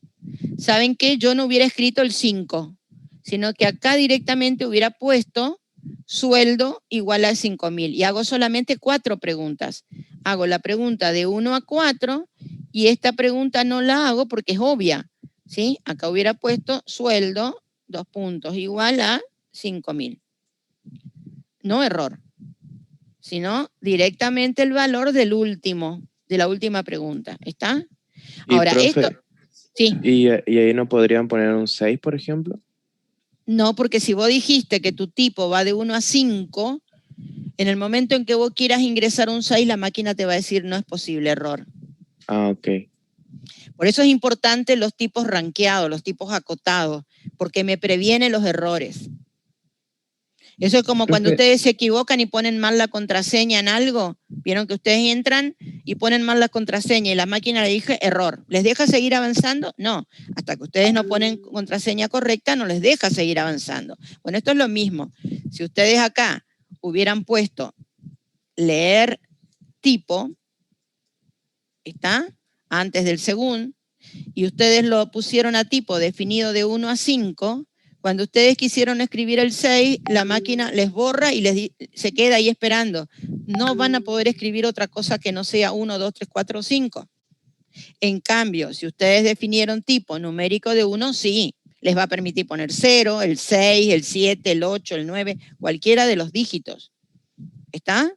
¿saben qué? Yo no hubiera escrito el 5, sino que acá directamente hubiera puesto sueldo igual a 5.000 y hago solamente 4 preguntas. Hago la pregunta de 1 a 4 y esta pregunta no la hago porque es obvia, ¿sí? Acá hubiera puesto sueldo, 2 puntos, igual a 5.000. No error, sino directamente el valor del último, de la última pregunta. ¿Está? Y Ahora, profe, esto... Sí. ¿y ahí no podrían poner un 6, por ejemplo? No, porque si vos dijiste que tu tipo va de 1 a 5, en el momento en que vos quieras ingresar un 6, la máquina te va a decir no es posible, error. Ah, ok. Por eso es importante los tipos rankeados, los tipos acotados, porque me previene los errores. Eso es como cuando Profe, ustedes se equivocan y ponen mal la contraseña en algo. Vieron que ustedes entran y ponen mal la contraseña y la máquina le dice error. ¿Les deja seguir avanzando? No. Hasta que ustedes no ponen contraseña correcta, no les deja seguir avanzando. Bueno, esto es lo mismo. Si ustedes acá hubieran puesto leer tipo, ¿está? Antes del según, y ustedes lo pusieron a tipo definido de 1 a 5, cuando ustedes quisieron escribir el 6, la máquina les borra y se queda ahí esperando. No van a poder escribir otra cosa que no sea 1, 2, 3, 4 o 5. En cambio, si ustedes definieron tipo numérico de 1, sí, les va a permitir poner 0, el 6, el 7, el 8, el 9, cualquiera de los dígitos. ¿Está?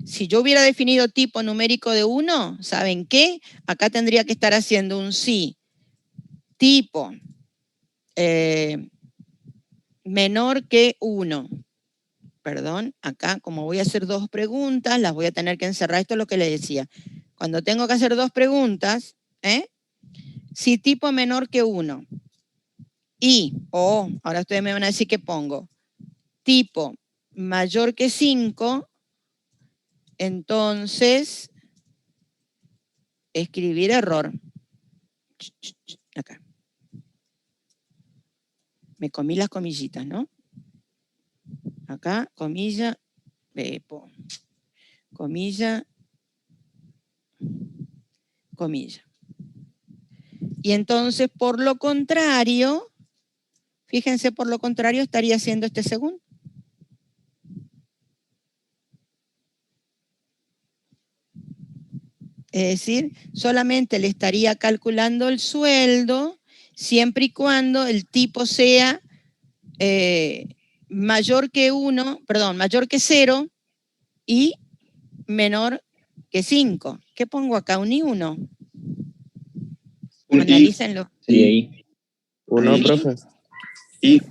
Si yo hubiera definido tipo numérico de 1, ¿saben qué? Acá tendría que estar haciendo un sí. Tipo menor que 1. Perdón, acá como voy a hacer 2 preguntas, las voy a tener que encerrar. Esto es lo que le decía. Cuando tengo que hacer 2 preguntas, si tipo menor que 1 y, ahora ustedes me van a decir qué pongo, tipo mayor que 5, entonces escribir error. Acá. Me comí las comillitas, ¿no? Acá, comilla, comilla, comilla. Y entonces, por lo contrario, fíjense, por lo contrario, estaría haciendo este según. Es decir, solamente le estaría calculando el sueldo siempre y cuando el tipo sea mayor que 0 y menor que 5. ¿Qué pongo acá? ¿Un I, 1? Analícenlo. Sí. 1, profe. Y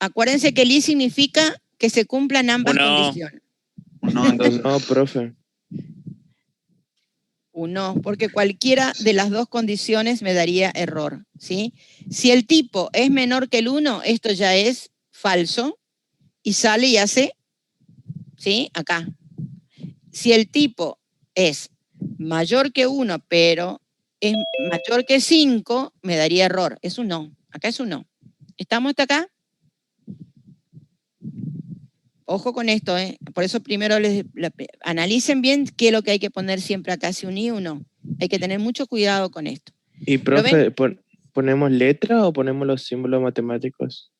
Acuérdense que el I significa que se cumplan ambas condiciones. no, entonces. No, profe. 1, porque cualquiera de las dos condiciones me daría error, ¿sí? Si el tipo es menor que el 1, esto ya es falso y sale y hace, ¿sí? Acá. Si el tipo es mayor que 1, pero es mayor que 5, me daría error. Es un no. Acá es un no. ¿Estamos hasta acá? Ojo con esto, ¿eh? Por eso primero analicen bien qué es lo que hay que poner siempre acá, si un I o un no. Hay que tener mucho cuidado con esto. Y profe, ¿ponemos letra o ponemos los símbolos matemáticos?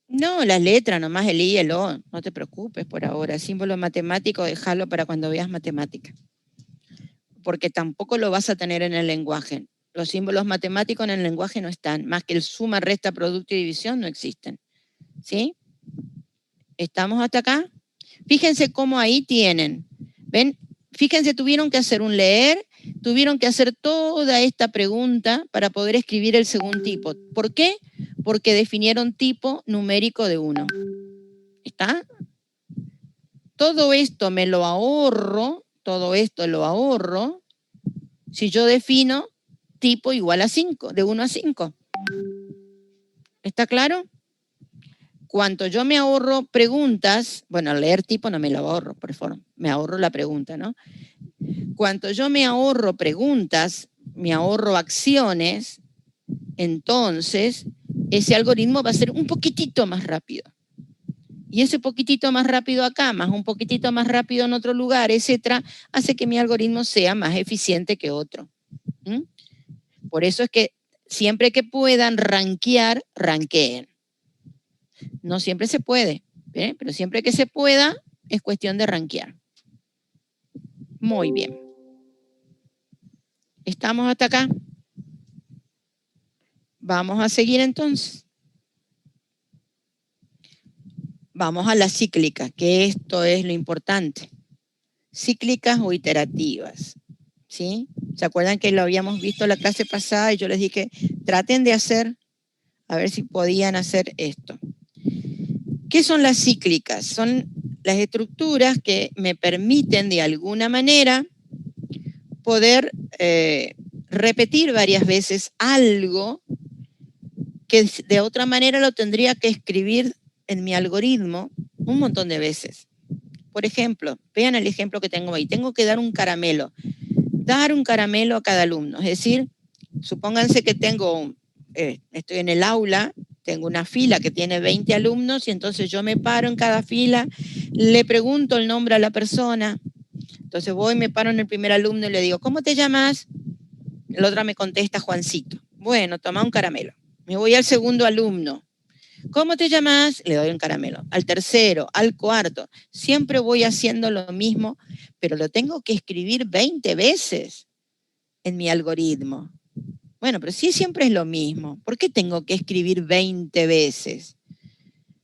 No, las letras, nomás el I y el O. No te preocupes por ahora. Símbolo matemático, déjalo para cuando veas matemática. Porque tampoco lo vas a tener en el lenguaje. Los símbolos matemáticos en el lenguaje no están. Más que el suma, resta, producto y división no existen. ¿Sí? ¿Estamos hasta acá? Fíjense cómo ahí tienen. ¿Ven? Fíjense, tuvieron que hacer un leer, tuvieron que hacer toda esta pregunta para poder escribir el segundo tipo. ¿Por qué? Porque definieron tipo numérico de 1. ¿Está? Todo esto me lo ahorro, todo esto lo ahorro si yo defino tipo igual a 5, de 1 a 5. ¿Está claro? Cuanto yo me ahorro preguntas, bueno, al leer tipo no me lo ahorro, por favor, me ahorro la pregunta, ¿no? Cuanto yo me ahorro preguntas, me ahorro acciones, entonces ese algoritmo va a ser un poquitito más rápido. Y ese poquitito más rápido acá, más un poquitito más rápido en otro lugar, etcétera, hace que mi algoritmo sea más eficiente que otro. ¿Mm? Por eso es que siempre que puedan rankear, ranqueen. No siempre se puede, pero siempre que se pueda, es cuestión de rankear. Muy bien. ¿Estamos hasta acá? Vamos a seguir entonces. Vamos a las cíclicas, que esto es lo importante. Cíclicas o iterativas, ¿sí? ¿Se acuerdan que lo habíamos visto la clase pasada y yo les dije, traten de hacer, a ver si podían hacer esto? ¿Qué son las cíclicas? Son las estructuras que me permiten de alguna manera poder repetir varias veces algo que de otra manera lo tendría que escribir en mi algoritmo un montón de veces. Por ejemplo, vean el ejemplo que tengo ahí. Tengo que dar un caramelo. Dar un caramelo a cada alumno. Es decir, supónganse que estoy en el aula, tengo una fila que tiene 20 alumnos y entonces yo me paro en cada fila, le pregunto el nombre a la persona. Entonces voy, me paro en el primer alumno y le digo, ¿cómo te llamas? El otro me contesta Juancito. Bueno, toma un caramelo. Me voy al segundo alumno. ¿Cómo te llamas? Le doy un caramelo. Al tercero, al cuarto. Siempre voy haciendo lo mismo, pero lo tengo que escribir 20 veces en mi algoritmo. Bueno, pero sí siempre es lo mismo. ¿Por qué tengo que escribir 20 veces?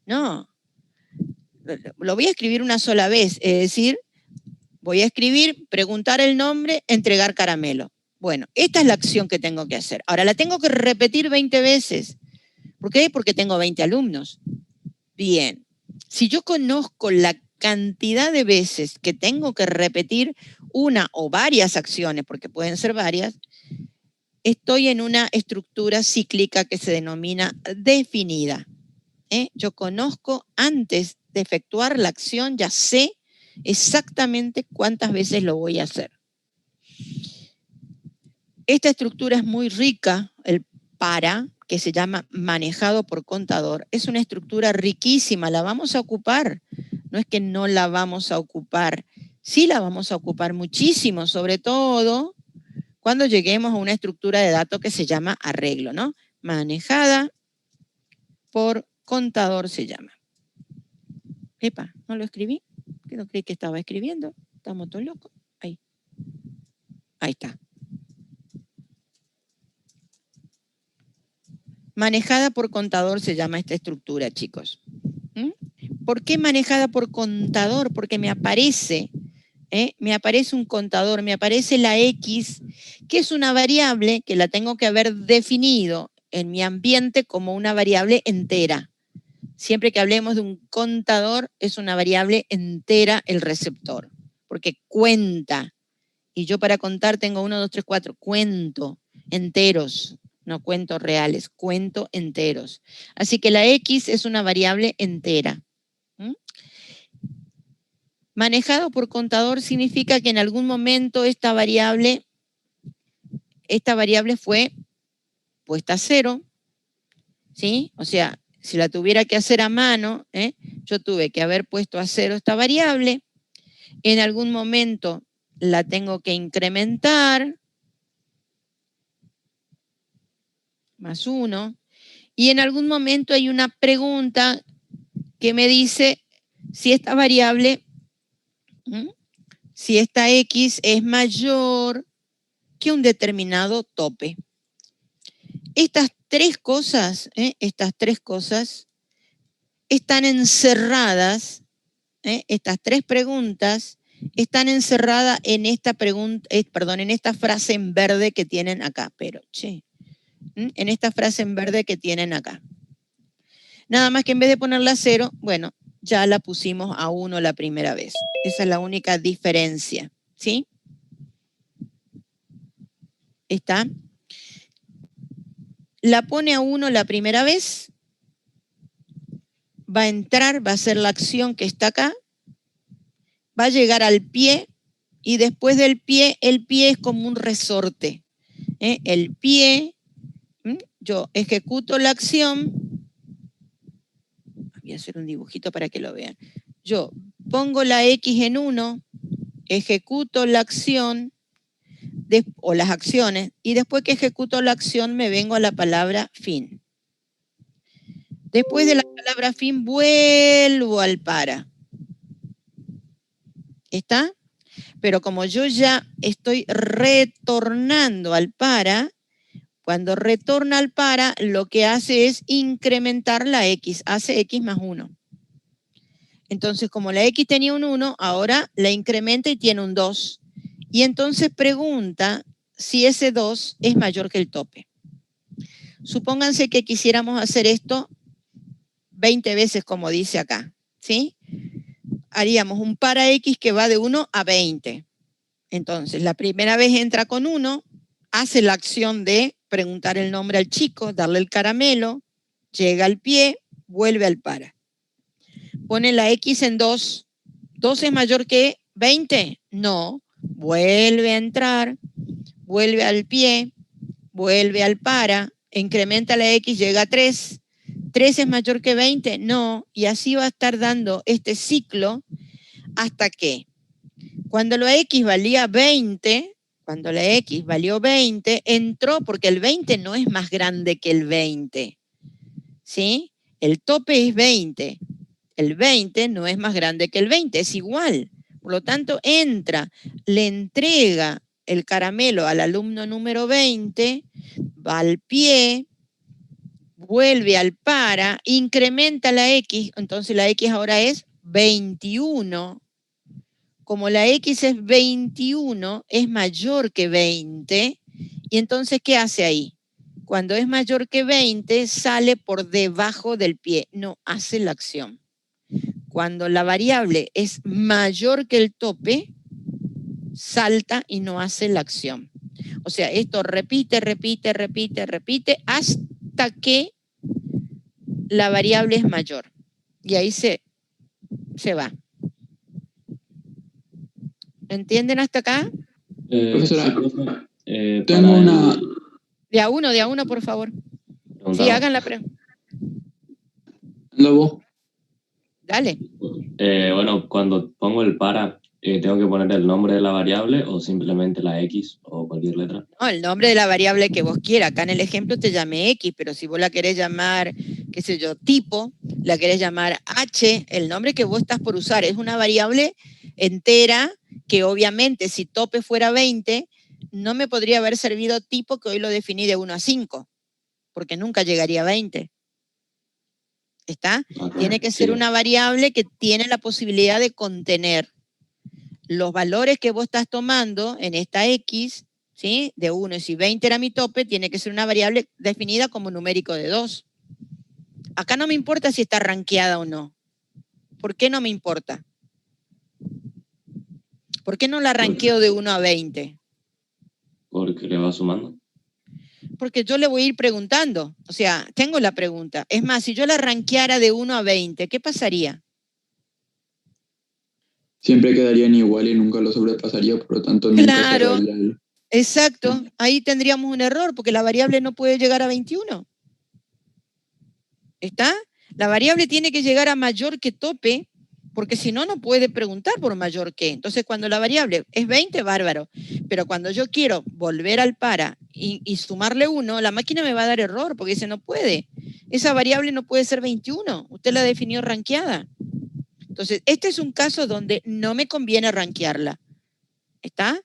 No. Lo voy a escribir una sola vez. Es decir, voy a escribir, preguntar el nombre, entregar caramelo. Bueno, esta es la acción que tengo que hacer. Ahora la tengo que repetir 20 veces. ¿Por qué? Porque tengo 20 alumnos. Bien, si yo conozco la cantidad de veces que tengo que repetir una o varias acciones, porque pueden ser varias, estoy en una estructura cíclica que se denomina definida. Yo conozco antes de efectuar la acción, ya sé exactamente cuántas veces lo voy a hacer. Esta estructura es muy rica, el para, que se llama manejado por contador, es una estructura riquísima, la vamos a ocupar. No es que no la vamos a ocupar, sí la vamos a ocupar muchísimo, sobre todo cuando lleguemos a una estructura de datos que se llama arreglo, ¿no? Manejada por contador se llama. Epa, ¿no lo escribí? Que no creí que estaba escribiendo. Estamos todos locos. Ahí. Ahí está. Manejada por contador se llama esta estructura, chicos. ¿Por qué manejada por contador? Porque me aparece un contador, me aparece la X, que es una variable que la tengo que haber definido en mi ambiente como una variable entera. Siempre que hablemos de un contador, es una variable entera el receptor, porque cuenta. Y yo para contar tengo 1, 2, 3, 4, cuento enteros. No cuento reales, cuento enteros. Así que la X es una variable entera. Manejado por contador significa que en algún momento esta variable fue puesta a 0, ¿sí? O sea, si la tuviera que hacer a mano, yo tuve que haber puesto a 0 esta variable. En algún momento la tengo que incrementar, más 1, y en algún momento hay una pregunta que me dice si esta variable, si esta X es mayor que un determinado tope. Estas tres cosas están encerradas, estas tres preguntas están encerradas en esta pregunta, en esta frase en verde que tienen acá, en esta frase en verde que tienen acá. Nada más que en vez de ponerla a 0, bueno, ya la pusimos a 1 la primera vez. Esa es la única diferencia, ¿sí? ¿Está? La pone a 1 la primera vez, va a entrar, va a hacer la acción que está acá, va a llegar al pie y después del pie, el pie es como un resorte. El pie, yo ejecuto la acción, Voy a hacer un dibujito para que lo vean. Yo pongo la X en 1, ejecuto la acción, o las acciones, y después que ejecuto la acción me vengo a la palabra fin. Después de la palabra fin vuelvo al para. ¿Está? Pero como yo ya estoy retornando al para, cuando retorna al para, lo que hace es incrementar la X, hace X más 1. Entonces, como la X tenía un 1, ahora la incrementa y tiene un 2. Y entonces pregunta si ese 2 es mayor que el tope. Supónganse que quisiéramos hacer esto 20 veces, como dice acá, ¿sí? Haríamos un para X que va de 1 a 20. Entonces, la primera vez entra con 1, hace la acción de preguntar el nombre al chico, darle el caramelo, llega al pie, vuelve al para. Pone la X en 2. ¿2 es mayor que 20? No. Vuelve a entrar, vuelve al pie, vuelve al para, incrementa la X, llega a 3. ¿3 es mayor que 20? No. Y así va a estar dando este ciclo hasta que cuando la X valía 20, cuando la X valió 20, entró porque el 20 no es más grande que el 20. ¿Sí? El tope es 20. El 20 no es más grande que el 20, es igual. Por lo tanto, entra, le entrega el caramelo al alumno número 20, va al pie, vuelve al para, incrementa la X, entonces la X ahora es 21. Como la X es 21, es mayor que 20, y entonces, ¿qué hace ahí? Cuando es mayor que 20, sale por debajo del pie, no hace la acción. Cuando la variable es mayor que el tope, salta y no hace la acción. O sea, esto repite, repite, repite, repite, hasta que la variable es mayor. Y ahí se va. ¿Entienden hasta acá? Profesora, Sí, tengo una... De a uno, por favor. Sí, hagan la pregunta. Lobo. Dale. Bueno, cuando pongo el para, ¿tengo que poner el nombre de la variable o simplemente la X o cualquier letra? No, el nombre de la variable que vos quieras. Acá en el ejemplo te llamé X, pero si vos la querés llamar, qué sé yo, tipo, la querés llamar H, el nombre que vos estás por usar es una variable entera que obviamente si tope fuera 20, no me podría haber servido tipo, que hoy lo definí de 1 a 5, porque nunca llegaría a 20. ¿Está? Okay, Tiene que ser una variable que tiene la posibilidad de contener los valores que vos estás tomando en esta X, ¿sí? De 1, y si 20 era mi tope, tiene que ser una variable definida como numérico de 2. Acá no me importa si está rankeada o no. ¿Por qué no me importa? ¿Por qué no la ranqueo de 1 a 20? Porque le va sumando. Porque yo le voy a ir preguntando. O sea, tengo la pregunta. Es más, si yo la ranqueara de 1 a 20, ¿qué pasaría? Siempre quedarían igual y nunca lo sobrepasaría, por lo tanto nunca Claro, sería el... exacto. Ahí tendríamos un error porque la variable no puede llegar a 21. ¿Está? La variable tiene que llegar a mayor que tope, porque si no, no puede preguntar por mayor que. Entonces, cuando la variable es 20, bárbaro. Pero cuando yo quiero volver al para y sumarle 1, la máquina me va a dar error, porque dice, no puede. Esa variable no puede ser 21. Usted la definió ranqueada. Entonces, este es un caso donde no me conviene ranquearla. ¿Está?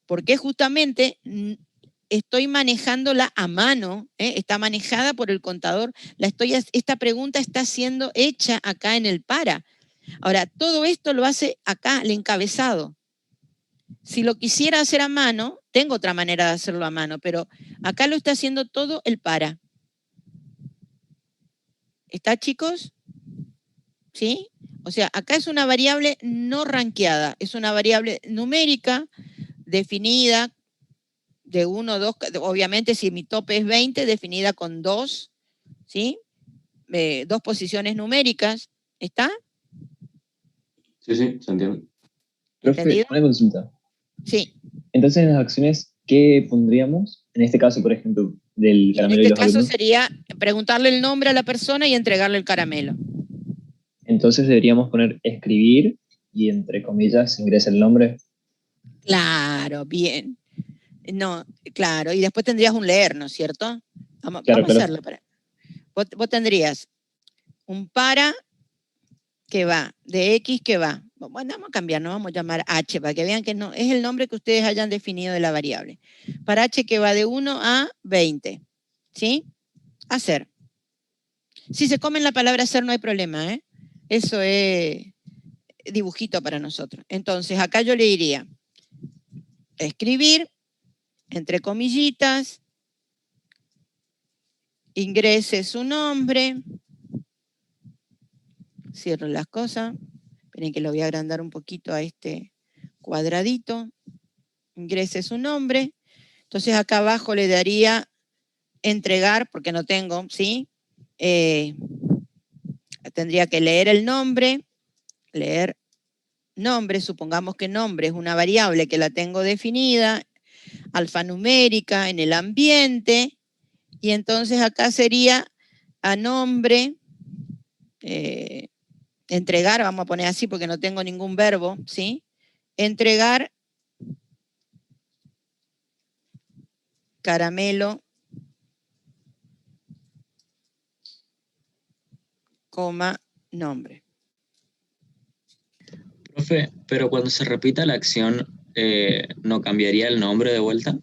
Porque justamente estoy manejándola a mano, está manejada por el contador. Esta pregunta está siendo hecha acá en el para. Ahora, todo esto lo hace acá, el encabezado. Si lo quisiera hacer a mano, tengo otra manera de hacerlo a mano, pero acá lo está haciendo todo el para. ¿Está, chicos? ¿Sí? O sea, acá es una variable no ranqueada, es una variable numérica definida de 1, 2, obviamente si mi tope es 20, definida con 2, ¿sí? 2 posiciones numéricas, ¿está? Sí, se entiende. Profe, ¿Entendido? una consulta. Sí. Entonces, en las acciones, ¿qué pondríamos? En este caso, por ejemplo, del Y en caramelo y este los caso alumnos. sería preguntarle el nombre a la persona y entregarle el caramelo. Entonces deberíamos poner escribir y entre comillas ingresa el nombre. Claro, bien. No, claro, y después tendrías un leer, ¿no es cierto? Vamos, Claro, vamos a claro. hacerlo. Vos tendrías un para que va, de X que va. Bueno, vamos a cambiar, no vamos a llamar H, para que vean que no es el nombre que ustedes hayan definido de la variable. Para H que va de 1 a 20. ¿Sí? Hacer. Si se comen la palabra hacer no hay problema, ¿eh? Eso es dibujito para nosotros. Entonces, acá yo le diría escribir, entre comillitas, ingrese su nombre, cierro las cosas, esperen que lo voy a agrandar un poquito a este cuadradito, ingrese su nombre, entonces acá abajo le daría entregar, porque no tengo, ¿sí? Tendría que leer el nombre, leer nombre, supongamos que nombre es una variable que la tengo definida, alfanumérica en el ambiente, y entonces acá sería a nombre, entregar, vamos a poner así porque no tengo ningún verbo, ¿sí? Entregar caramelo, coma, nombre. Profe, pero cuando se repita la acción, ¿no cambiaría el nombre de vuelta?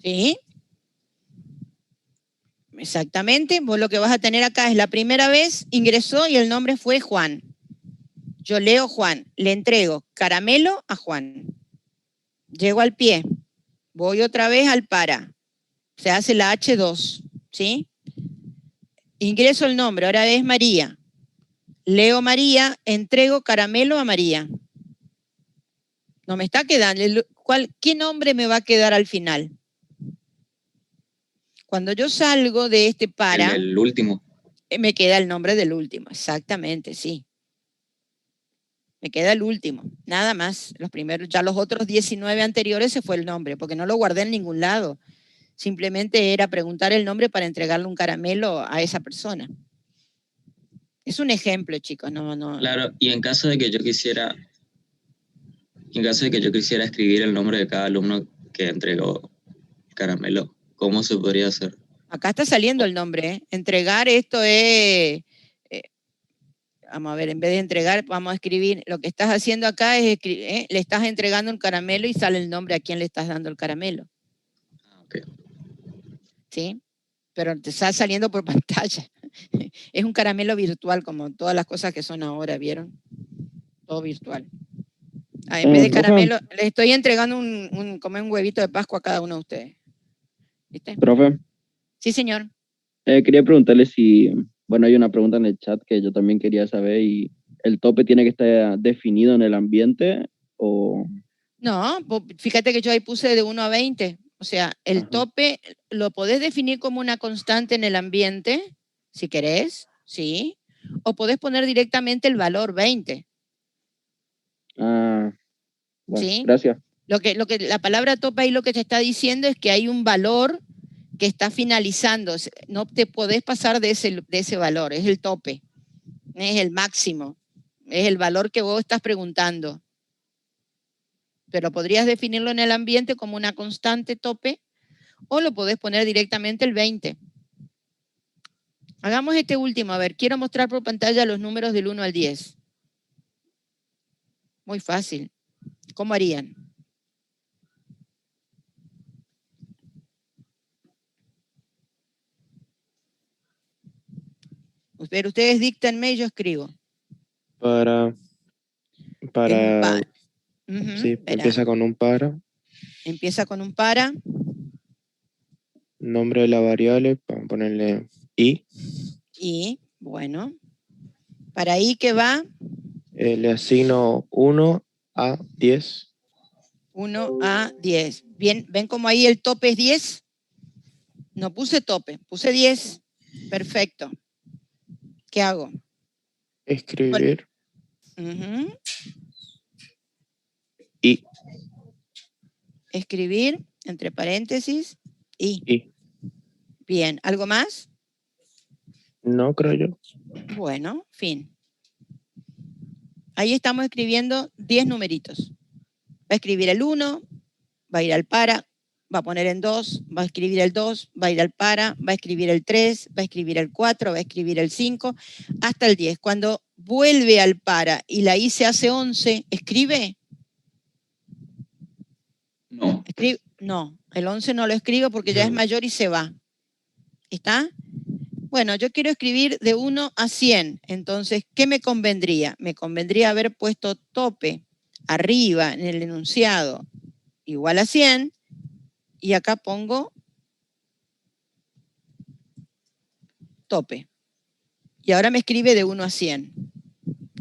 ¿Sí? Exactamente. Vos lo que vas a tener acá es la primera vez, ingresó y el nombre fue Juan. Yo leo Juan, le entrego caramelo a Juan. Llego al pie, voy otra vez al para. Se hace la H2, ¿sí? Ingreso el nombre, ahora es María. Leo María, entrego caramelo a María. No me está quedando. ¿Qué nombre me va a quedar al final? Cuando yo salgo de este para, El último. me queda el nombre del último. Exactamente, sí. Me queda el último, nada más. Los primeros, ya los otros 19 anteriores se fue el nombre, porque no lo guardé en ningún lado. Simplemente era preguntar el nombre para entregarle un caramelo a esa persona. Es un ejemplo, chicos, no. Claro, y en caso de que yo quisiera escribir el nombre de cada alumno que entregó el caramelo, ¿cómo se podría hacer? Acá está saliendo el nombre, ¿eh? Entregar esto es, vamos a ver, en vez de entregar, vamos a escribir, lo que estás haciendo acá es escribir, le estás entregando un caramelo y sale el nombre a quien le estás dando el caramelo. Okay. ¿Sí? Pero te está saliendo por pantalla. Es un caramelo virtual, como todas las cosas que son ahora, ¿vieron? Todo virtual. En vez de caramelo, les estoy entregando como un huevito de Pascua a cada uno de ustedes. ¿Viste? Profe, Sí, señor. quería preguntarle si, bueno, hay una pregunta en el chat que yo también quería saber y ¿el tope tiene que estar definido en el ambiente o...? No, fíjate que yo ahí puse de 1 a 20. O sea, el Ajá. tope lo podés definir como una constante en el ambiente, si querés, ¿sí? O podés poner directamente el valor 20, Ah, bueno, ¿sí? gracias. La palabra tope ahí lo que te está diciendo es que hay un valor que está finalizando. No te podés pasar de ese valor, es el tope, es el máximo, es el valor que vos estás preguntando. Pero podrías definirlo en el ambiente como una constante tope o lo podés poner directamente el 20. Hagamos este último. A ver, quiero mostrar por pantalla los números del 1 al 10. Muy fácil. ¿Cómo harían? Pero ustedes díctanme y yo escribo. Para, Es un para, sí, espera. empieza con un para, Empieza con un para. nombre de la variable, vamos a ponerle i, Y, bueno. Para ahí que va le asigno 1 a 10. 1 a 10. Bien, ¿ven cómo ahí el tope es 10? No puse tope, puse 10. Perfecto. ¿Qué hago? Escribir Ujú. i. Escribir, entre paréntesis, y. Bien, ¿algo más? No, creo yo. Bueno, fin. Ahí estamos escribiendo 10 numeritos. Va a escribir el 1, va a ir al para, va a poner en 2, va a escribir el 2, va a ir al para, va a escribir el 3, va a escribir el 4, va a escribir el 5, hasta el 10. Cuando vuelve al para y la I se hace 11, ¿escribe? No. No, el 11 no lo escribo porque ya es mayor y se va. ¿Está? Bueno, yo quiero escribir de 1 a 100. Entonces, ¿qué me convendría? Me convendría haber puesto tope arriba en el enunciado igual a 100 y acá pongo tope. Y ahora me escribe de 1 a 100.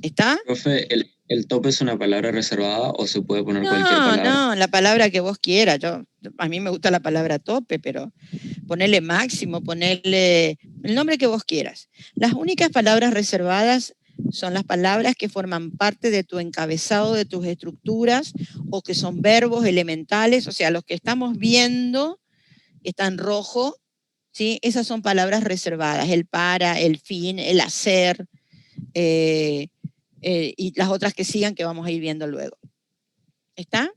¿Está? Profe, ¿el tope es una palabra reservada o se puede poner cualquier palabra? No, la palabra que vos quieras. A mí me gusta la palabra tope, pero ponerle máximo, ponerle el nombre que vos quieras. Las únicas palabras reservadas son las palabras que forman parte de tu encabezado, de tus estructuras, o que son verbos elementales, o sea, los que estamos viendo están en rojo, ¿sí? Esas son palabras reservadas, el para, el fin, el hacer, y las otras que sigan que vamos a ir viendo luego. ¿Está?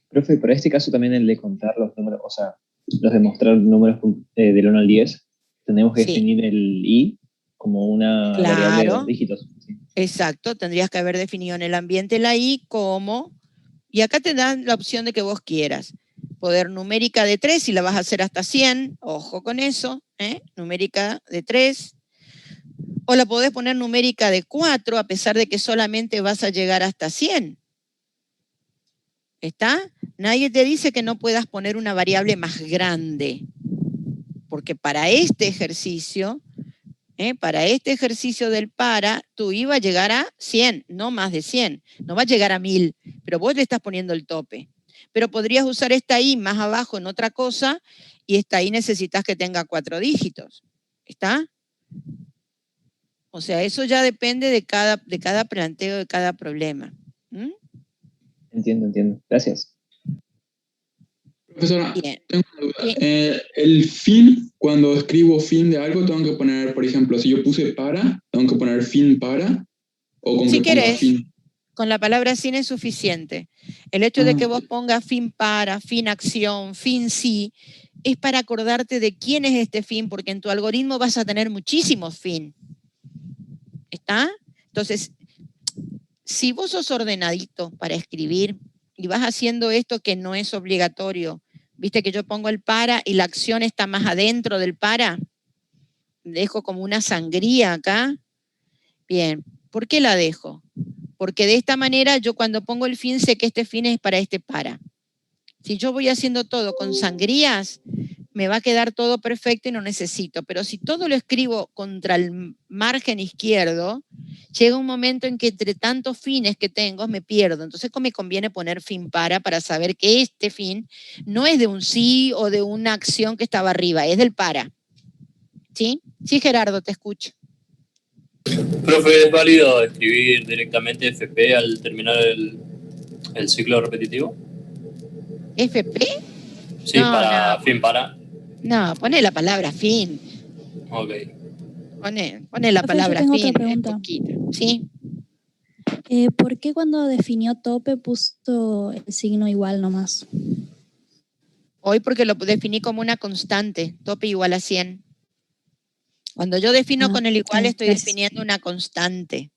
Profe, para este caso también el de contar los números, o sea, los de mostrar números del 1 al 10, tenemos que Sí. definir el i como una variable de 2 dígitos. ¿Sí? Exacto, tendrías que haber definido en el ambiente la i como, y acá te dan la opción de que vos quieras. Poder numérica de 3 y la vas a hacer hasta 100, ojo con eso, numérica de 3. O la podés poner numérica de 4 a pesar de que solamente vas a llegar hasta 100. ¿Está? Nadie te dice que no puedas poner una variable más grande, porque para este ejercicio del para, tu i va a llegar a 100, no más de 100. No va a llegar a 1000, pero vos le estás poniendo el tope. Pero podrías usar esta i más abajo en otra cosa y esta i necesitas que tenga 4 dígitos. ¿Está? O sea, eso ya depende de cada planteo, de cada problema. ¿Mm? Entiendo. Gracias. Profesora, Bien. tengo una duda. Bien. El fin, cuando escribo fin de algo, tengo que poner, por ejemplo, si yo puse para, tengo que poner fin para, o con Si que ponga querés, fin. con la palabra sin es suficiente. El hecho de que vos pongas fin para, fin acción, fin sí, es para acordarte de quién es este fin, porque en tu algoritmo vas a tener muchísimos fin. ¿Está? Entonces, si vos sos ordenadito para escribir y vas haciendo esto que no es obligatorio, viste que yo pongo el para y la acción está más adentro del para, dejo como una sangría acá. Bien, ¿por qué la dejo? Porque de esta manera yo cuando pongo el fin sé que este fin es para este para. Si yo voy haciendo todo con sangrías, me va a quedar todo perfecto y no necesito. Pero si todo lo escribo contra el margen izquierdo, llega un momento en que entre tantos fines que tengo me pierdo. Entonces me conviene poner fin para saber que este fin no es de un sí o de una acción que estaba arriba, es del para. ¿Sí? Sí, Gerardo, te escucho. Profe, ¿es válido escribir directamente FP al terminar el ciclo repetitivo? ¿FP? Sí, No, para no. fin para. No, pone la palabra fin. Ok. Pone la Profe, palabra yo tengo fin. otra pregunta. ¿Sí? ¿Por qué cuando definió tope puso el signo igual nomás? Hoy porque lo definí como una constante, tope igual a 100. Cuando yo defino con el igual, estoy definiendo una constante.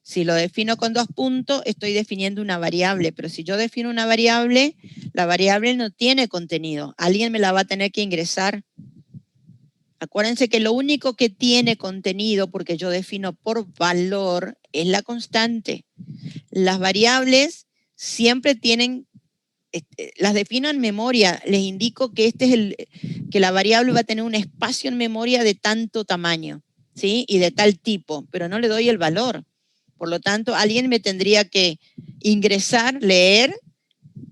Si lo defino con 2 puntos, estoy definiendo una variable. Pero si yo defino una variable, la variable no tiene contenido. Alguien me la va a tener que ingresar. Acuérdense que lo único que tiene contenido, porque yo defino por valor, es la constante. Las variables siempre tienen, las defino en memoria. Les indico que que la variable va a tener un espacio en memoria de tanto tamaño, ¿sí? Y de tal tipo, pero no le doy el valor. Por lo tanto, alguien me tendría que ingresar, leer,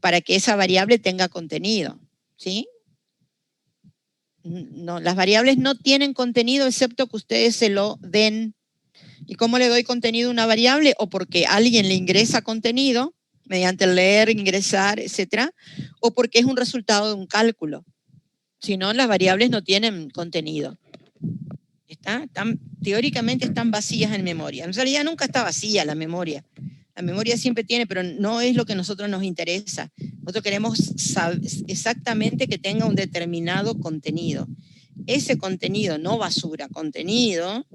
para que esa variable tenga contenido, ¿sí? No, las variables no tienen contenido excepto que ustedes se lo den. ¿Y cómo le doy contenido a una variable? O porque alguien le ingresa contenido, mediante el leer, ingresar, etcétera, o porque es un resultado de un cálculo. Si no, las variables no tienen contenido. Teóricamente están vacías en memoria. En realidad nunca está vacía la memoria. La memoria siempre tiene, pero no es lo que a nosotros nos interesa. Nosotros queremos saber exactamente que tenga un determinado contenido. Ese contenido, no basura, contenido,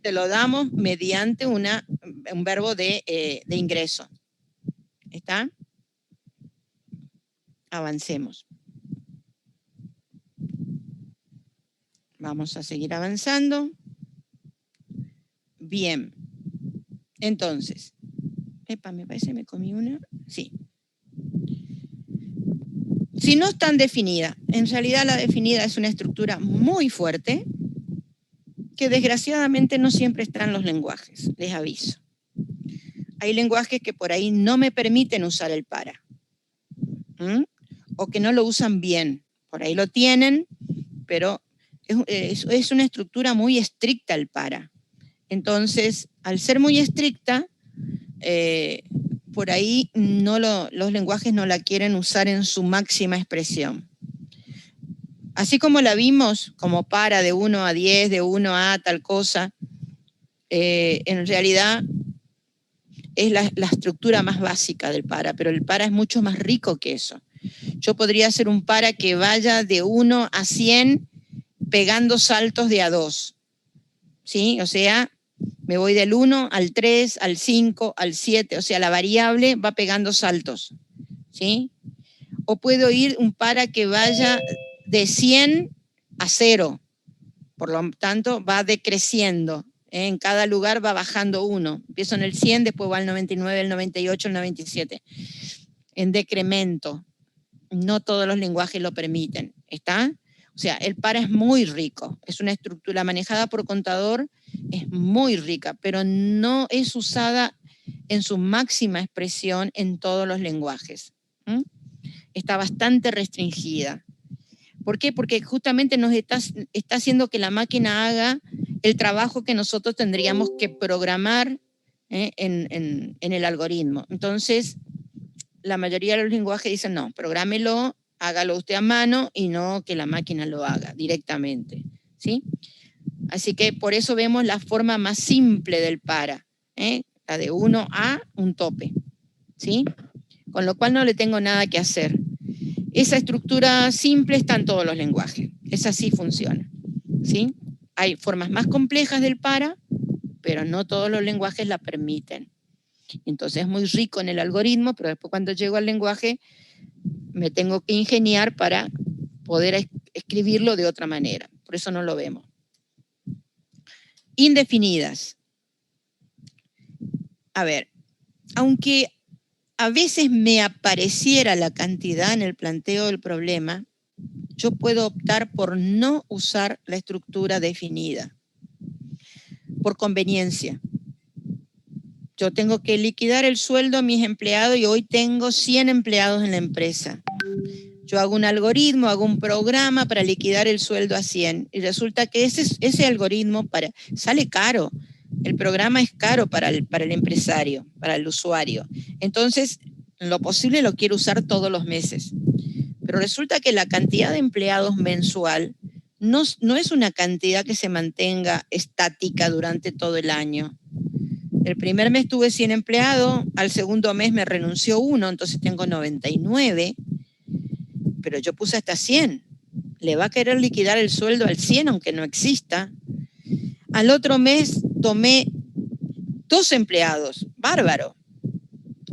te lo damos mediante un verbo de ingreso. ¿Está? Avancemos. Vamos a seguir avanzando. Bien. Entonces, me parece que me comí una. Sí. Si no están definidas, en realidad la definida es una estructura muy fuerte que desgraciadamente no siempre están en los lenguajes, les aviso. Hay lenguajes que por ahí no me permiten usar el para. O que no lo usan bien. Por ahí lo tienen, pero es una estructura muy estricta el para. Entonces, al ser muy estricta, por ahí los lenguajes no la quieren usar en su máxima expresión. Así como la vimos, como para de 1 a 10, de 1 a tal cosa, en realidad es la estructura más básica del para, pero el para es mucho más rico que eso. Yo podría hacer un para que vaya de 1 a 100 pegando saltos de a 2. ¿Sí? O sea, me voy del 1 al 3, al 5, al 7. O sea, la variable va pegando saltos. ¿Sí? O puedo ir un para que vaya de 100 a 0. Por lo tanto, va decreciendo. En cada lugar va bajando 1. Empiezo en el 100, después va al 99, el 98, el 97. En decremento. No todos los lenguajes lo permiten. ¿Está? O sea, el para es muy rico. Es una estructura manejada por contador, es muy rica, pero no es usada en su máxima expresión en todos los lenguajes. Está bastante restringida. ¿Por qué? Porque justamente nos está haciendo que la máquina haga el trabajo que nosotros tendríamos que programar en el algoritmo. Entonces, la mayoría de los lenguajes dicen, no, prográmelo, hágalo usted a mano y no que la máquina lo haga directamente. ¿Sí? Así que por eso vemos la forma más simple del para, la de 1 a un tope. ¿Sí? Con lo cual no le tengo nada que hacer. Esa estructura simple está en todos los lenguajes. Esa sí funciona. ¿Sí? Hay formas más complejas del para, pero no todos los lenguajes la permiten. Entonces es muy rico en el algoritmo, pero después cuando llego al lenguaje me tengo que ingeniar para poder escribirlo de otra manera. Por eso no lo vemos. Indefinidas. A ver, aunque a veces me apareciera la cantidad en el planteo del problema, yo puedo optar por no usar la estructura definida, por conveniencia. Yo tengo que liquidar el sueldo a mis empleados y hoy tengo 100 empleados en la empresa. Yo hago un algoritmo, hago un programa para liquidar el sueldo a 100 y resulta que ese algoritmo sale caro. El programa es caro para el empresario, para el usuario. Entonces, en lo posible lo quiero usar todos los meses. Pero resulta que la cantidad de empleados mensual no es una cantidad que se mantenga estática durante todo el año. El primer mes tuve 100 empleados, al segundo mes me renunció uno, entonces tengo 99, pero yo puse hasta 100. Le va a querer liquidar el sueldo al 100 aunque no exista. Al otro mes tomé 2 empleados, bárbaro.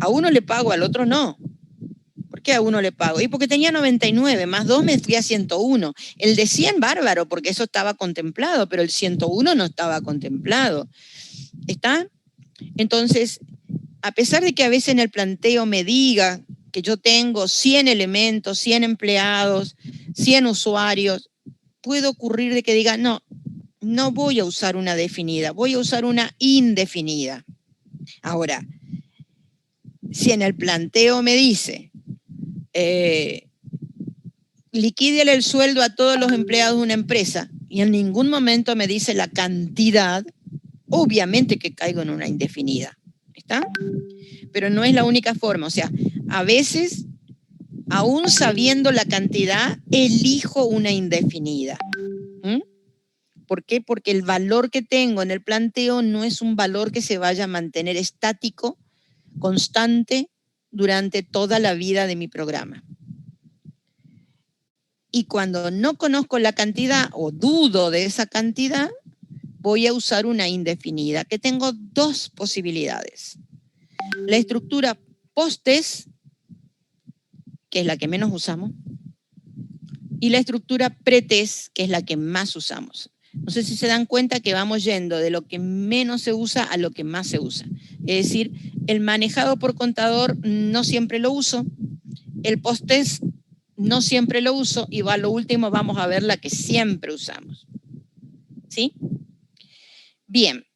A uno le pago, al otro no. ¿Por qué a uno le pago? Y porque tenía 99, más 2 me fui a 101. El de 100, bárbaro, porque eso estaba contemplado, pero el 101 no estaba contemplado. ¿Está? Entonces, a pesar de que a veces en el planteo me diga que yo tengo 100 elementos, 100 empleados, 100 usuarios, puede ocurrir de que diga, no voy a usar una definida, voy a usar una indefinida. Ahora, si en el planteo me dice, liquídele el sueldo a todos los empleados de una empresa y en ningún momento me dice la cantidad, obviamente que caigo en una indefinida. ¿Está? Pero no es la única forma. O sea, a veces aún sabiendo la cantidad, elijo una indefinida. ¿Por qué? Porque el valor que tengo en el planteo no es un valor que se vaya a mantener estático, constante, durante toda la vida de mi programa. Y cuando no conozco la cantidad o dudo de esa cantidad, voy a usar una indefinida, que tengo dos posibilidades. La estructura post-test, que es la que menos usamos, y la estructura pre-test, que es la que más usamos. No sé si se dan cuenta que vamos yendo de lo que menos se usa a lo que más se usa. Es decir, el manejado por contador no siempre lo uso, el post-test no siempre lo uso, y a lo último vamos a ver la que siempre usamos. ¿Sí? Bien,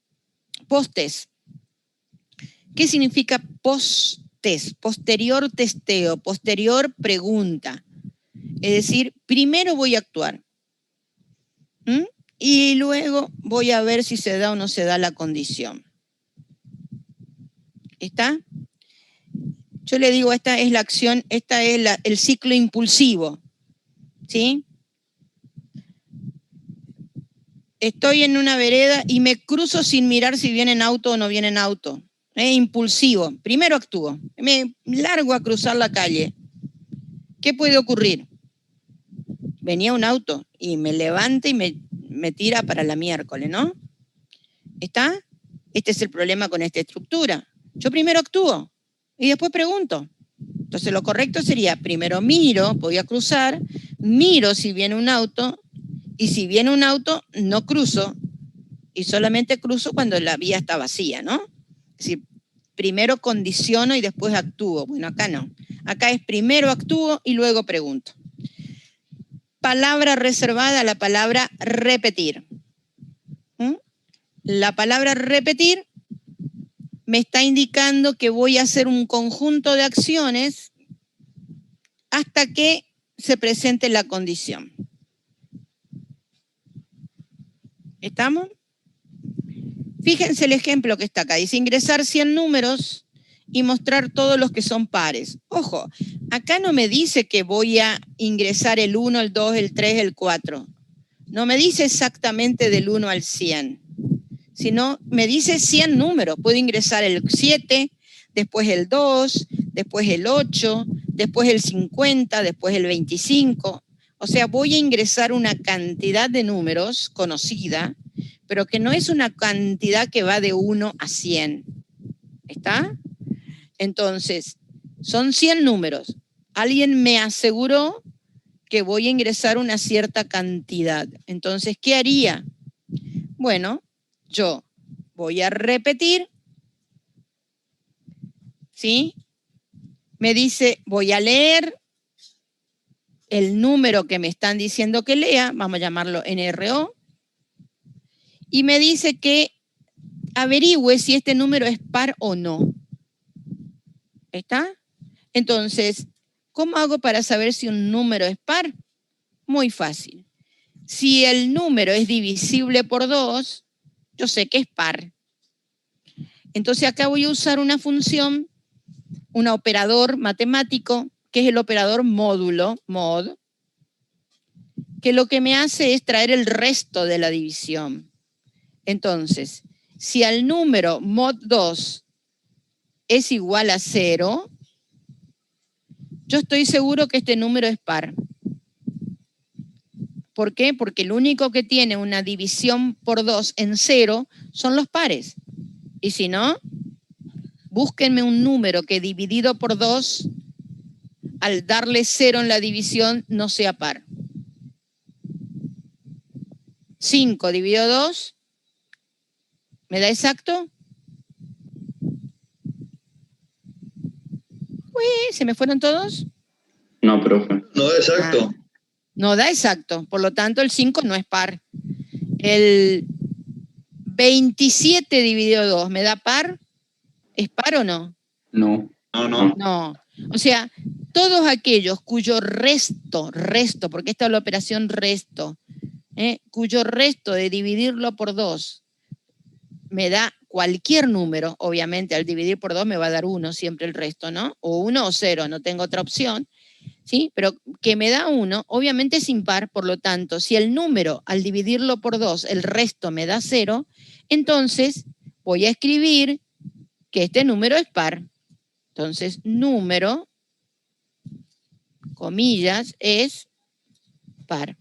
post-test. ¿Qué significa post-test? Posterior testeo, posterior pregunta. Es decir, primero voy a actuar. Y luego voy a ver si se da o no se da la condición. ¿Está? Yo le digo, esta es la acción, esta es el ciclo impulsivo. ¿Sí? Estoy en una vereda y me cruzo sin mirar si viene en auto o no viene en auto. Impulsivo. Primero actúo. Me largo a cruzar la calle. ¿Qué puede ocurrir? Venía un auto y me levanta y me tira para la miércoles, ¿no? ¿Está? Este es el problema con esta estructura. Yo primero actúo y después pregunto. Entonces lo correcto sería, primero miro, voy a cruzar, miro si viene un auto, y si viene un auto, no cruzo, y solamente cruzo cuando la vía está vacía, ¿no? Es decir, primero condiciono y después actúo. Bueno, acá no. Acá es primero actúo y luego pregunto. Palabra reservada, la palabra repetir. La palabra repetir me está indicando que voy a hacer un conjunto de acciones hasta que se presente la condición. ¿Estamos? Fíjense el ejemplo que está acá. Dice ingresar 100 números y mostrar todos los que son pares. Ojo, acá no me dice que voy a ingresar el 1, el 2, el 3, el 4. No me dice exactamente del 1 al 100, sino me dice 100 números. Puedo ingresar el 7, después el 2, después el 8, después el 50, después el 25. O sea, voy a ingresar una cantidad de números conocida, pero que no es una cantidad que va de 1 a 100. ¿Está? Entonces, son 100 números. Alguien me aseguró que voy a ingresar una cierta cantidad. Entonces, ¿qué haría? Bueno, yo voy a repetir, ¿sí? Me dice, voy a leer el número que me están diciendo que lea, vamos a llamarlo NRO, y me dice que averigüe si este número es par o no. ¿Está? Entonces, ¿cómo hago para saber si un número es par? Muy fácil. Si el número es divisible por 2, yo sé que es par. Entonces acá voy a usar una función, un operador matemático, que es el operador módulo, mod, que lo que me hace es traer el resto de la división. Entonces, si al número mod 2 es igual a 0, yo estoy seguro que este número es par. ¿Por qué? Porque el único que tiene una división por 2 en 0 son los pares. Y si no, búsquenme un número que dividido por 2, al darle 0 en la división, no sea par. 5 dividido 2, ¿me da exacto? Uy, ¿se me fueron todos? No, profe. No, exacto. No da exacto, por lo tanto el 5 no es par. El 27 dividido 2, ¿me da par? ¿Es par o no? No. No. O sea, todos aquellos cuyo resto, porque esta es la operación resto, cuyo resto de dividirlo por 2 me da cualquier número, obviamente al dividir por 2 me va a dar 1 siempre el resto, ¿no? O 1 o 0, no tengo otra opción. ¿sí? Pero que me da 1, obviamente es impar, por lo tanto, si el número al dividirlo por 2, el resto me da 0, entonces voy a escribir que este número es par. Entonces, número, comillas, es par.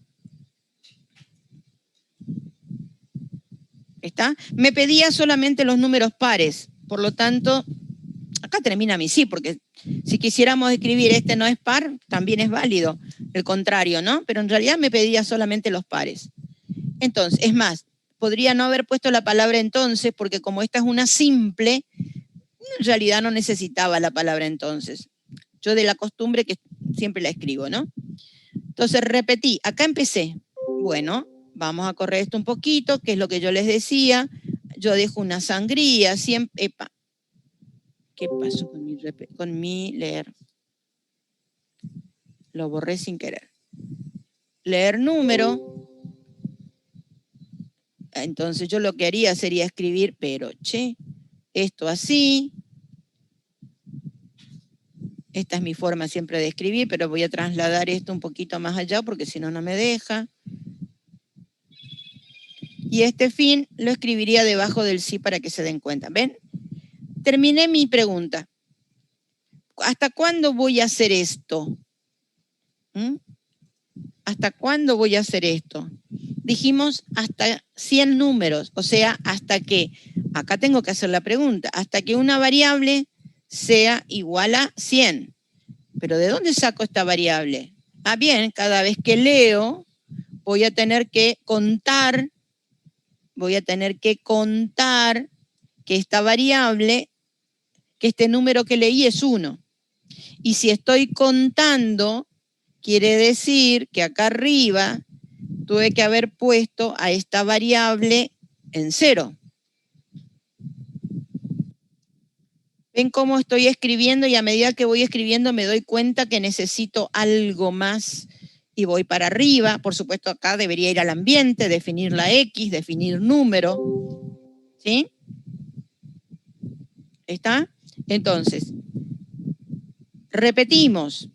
¿Está? Me pedía solamente los números pares, por lo tanto, acá termina mi sí, porque si quisiéramos escribir este no es par, también es válido, el contrario, ¿no? Pero en realidad me pedía solamente los pares. Entonces, es más, podría no haber puesto la palabra entonces, porque como esta es una simple, en realidad no necesitaba la palabra entonces. Yo de la costumbre que siempre la escribo, ¿no? Entonces repetí, acá empecé. Bueno, vamos a correr esto un poquito, que es lo que yo les decía. Yo dejo una sangría, siempre... Epa. ¿Qué pasó con mi leer? Lo borré sin querer. Leer número. Entonces yo lo que haría sería escribir, pero che, esto así. Esta es mi forma siempre de escribir, pero voy a trasladar esto un poquito más allá porque si no, no me deja. Y este fin lo escribiría debajo del sí para que se den cuenta. ¿Ven? Terminé mi pregunta. ¿Hasta cuándo voy a hacer esto? ¿Mm? ¿Hasta cuándo voy a hacer esto? Dijimos hasta 100 números, o sea, hasta que, acá tengo que hacer la pregunta, hasta que una variable sea igual a 100. ¿Pero de dónde saco esta variable? Ah, bien, cada vez que leo voy a tener que contar que esta variable, que este número que leí es 1. Y si estoy contando, quiere decir que acá arriba tuve que haber puesto a esta variable en 0. ¿Ven cómo estoy escribiendo? Y a medida que voy escribiendo me doy cuenta que necesito algo más y voy para arriba. Por supuesto, acá debería ir al ambiente, definir la X, definir número. ¿Sí? ¿Está? Entonces, repetimos.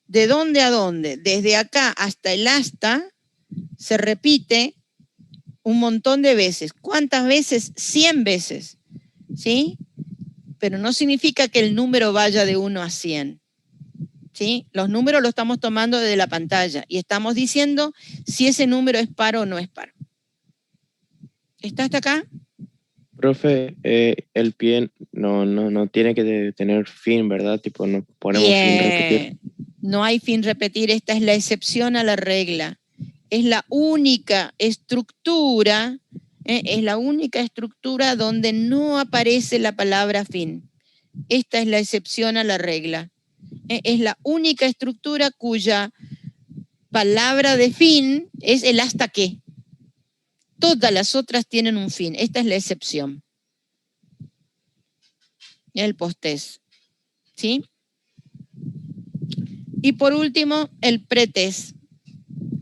¿De dónde a dónde? Desde acá hasta el hasta se repite un montón de veces. ¿Cuántas veces? 100 veces. ¿Sí? Pero no significa que el número vaya de 1 a 100. ¿Sí? Los números los estamos tomando desde la pantalla y estamos diciendo si ese número es par o no es par. ¿Está hasta acá? Profe, el pie no tiene que tener fin, ¿verdad? Tipo, no ponemos fin repetir. No hay fin repetir, esta es la excepción a la regla. Es la única estructura, donde no aparece la palabra fin. Esta es la excepción a la regla. Es la única estructura cuya palabra de fin es el hasta qué. Todas las otras tienen un fin. Esta es la excepción. El postés. ¿Sí? Y por último, el pretest.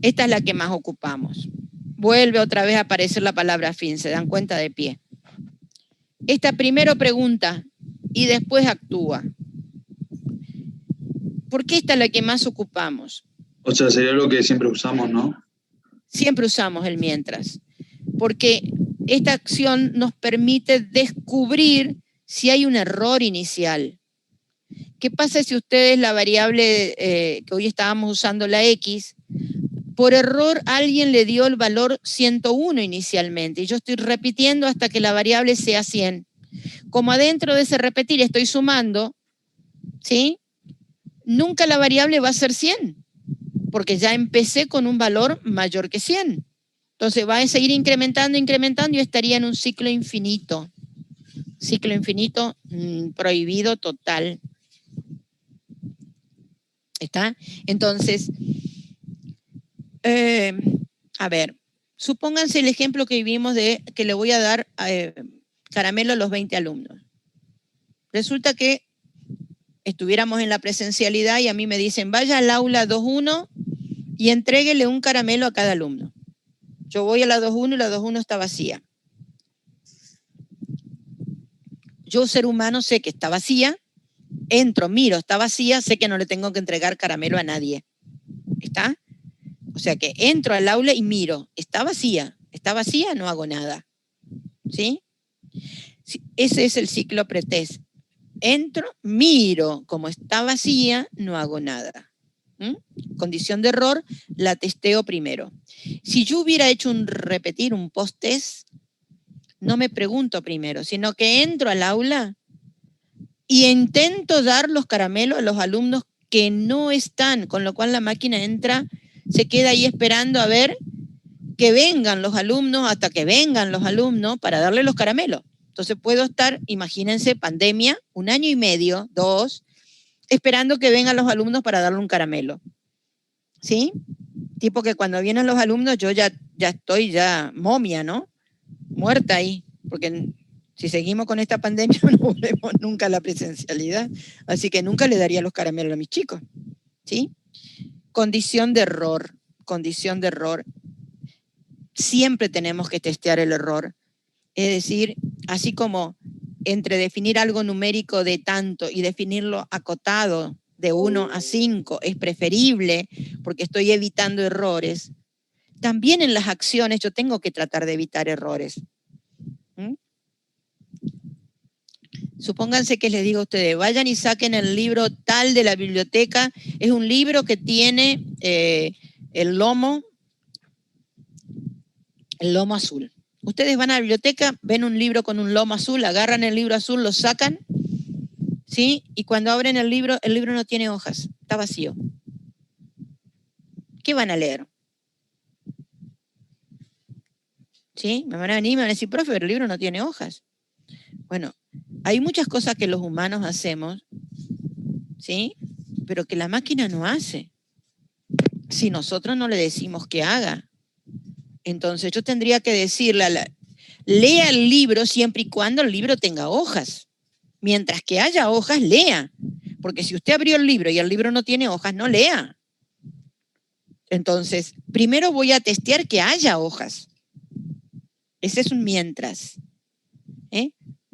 Esta es la que más ocupamos. Vuelve otra vez a aparecer la palabra fin. ¿Se dan cuenta de pie? Esta primero pregunta y después actúa. ¿Por qué esta es la que más ocupamos? O sea, sería lo que siempre usamos, ¿no? Siempre usamos el mientras. Porque esta acción nos permite descubrir si hay un error inicial. ¿Qué pasa si ustedes la variable que hoy estábamos usando, la X, por error alguien le dio el valor 101 inicialmente y yo estoy repitiendo hasta que la variable sea 100? Como adentro de ese repetir estoy sumando, ¿sí? Nunca la variable va a ser 100 porque ya empecé con un valor mayor que 100. Entonces va a seguir incrementando y estaría en un ciclo infinito. Ciclo infinito prohibido total. ¿Está? Entonces, a ver, supónganse el ejemplo que vivimos de que le voy a dar caramelo a los 20 alumnos. Resulta que estuviéramos en la presencialidad y a mí me dicen, vaya al aula 2.1 y entréguele un caramelo a cada alumno. Yo voy a la 2.1 y la 2.1 está vacía. Yo, ser humano, sé que está vacía entro, miro, está vacía, sé que no le tengo que entregar caramelo a nadie. ¿Está? O sea que entro al aula y miro, está vacía, no hago nada. ¿Sí? Ese es el ciclo pretest. Entro, miro, como está vacía, no hago nada. Condición de error, la testeo primero. Si yo hubiera hecho repetir un post-test, no me pregunto primero, sino que entro al aula y intento dar los caramelos a los alumnos que no están, con lo cual la máquina entra, se queda ahí esperando a ver que vengan los alumnos, hasta que vengan los alumnos para darle los caramelos. Entonces puedo estar, imagínense, pandemia, 1 año y medio, 2, esperando que vengan los alumnos para darle un caramelo. ¿Sí? Tipo que cuando vienen los alumnos yo ya estoy ya momia, ¿no? Muerta ahí, porque si seguimos con esta pandemia no volvemos nunca a la presencialidad, así que nunca le daría los caramelos a mis chicos, ¿sí? Condición de error. Siempre tenemos que testear el error, es decir, así como entre definir algo numérico de tanto y definirlo acotado de 1 a 5 es preferible porque estoy evitando errores, también en las acciones yo tengo que tratar de evitar errores. Supónganse que les digo a ustedes, vayan y saquen el libro tal de la biblioteca, es un libro que tiene el lomo azul. Ustedes van a la biblioteca, ven un libro con un lomo azul, agarran el libro azul, lo sacan, ¿sí? Y cuando abren el libro no tiene hojas, está vacío. ¿Qué van a leer? ¿Sí? Me van a venir y me van a decir, profe, pero el libro no tiene hojas. Bueno, hay muchas cosas que los humanos hacemos, ¿sí? Pero que la máquina no hace. Si nosotros no le decimos que haga. Entonces yo tendría que decirle, lea el libro siempre y cuando el libro tenga hojas. Mientras que haya hojas, lea. Porque si usted abrió el libro y el libro no tiene hojas, no lea. Entonces, primero voy a testear que haya hojas. Ese es un mientras.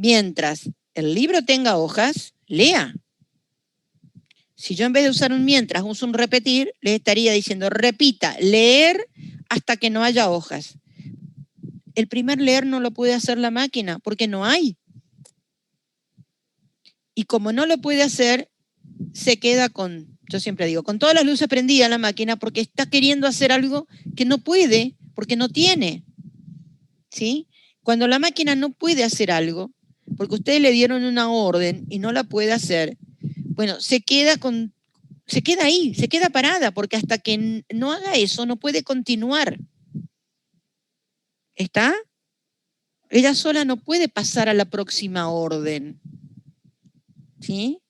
Mientras el libro tenga hojas, lea. Si yo en vez de usar un mientras uso un repetir, le estaría diciendo, repita, leer hasta que no haya hojas. El primer leer no lo puede hacer la máquina porque no hay. Y como no lo puede hacer, se queda con, yo siempre digo, con todas las luces prendidas la máquina porque está queriendo hacer algo que no puede, porque no tiene. ¿Sí? Cuando la máquina no puede hacer algo, porque ustedes le dieron una orden y no la puede hacer, bueno, se queda ahí, se queda parada, porque hasta que no haga eso no puede continuar. ¿Está? Ella sola no puede pasar a la próxima orden. ¿Sí?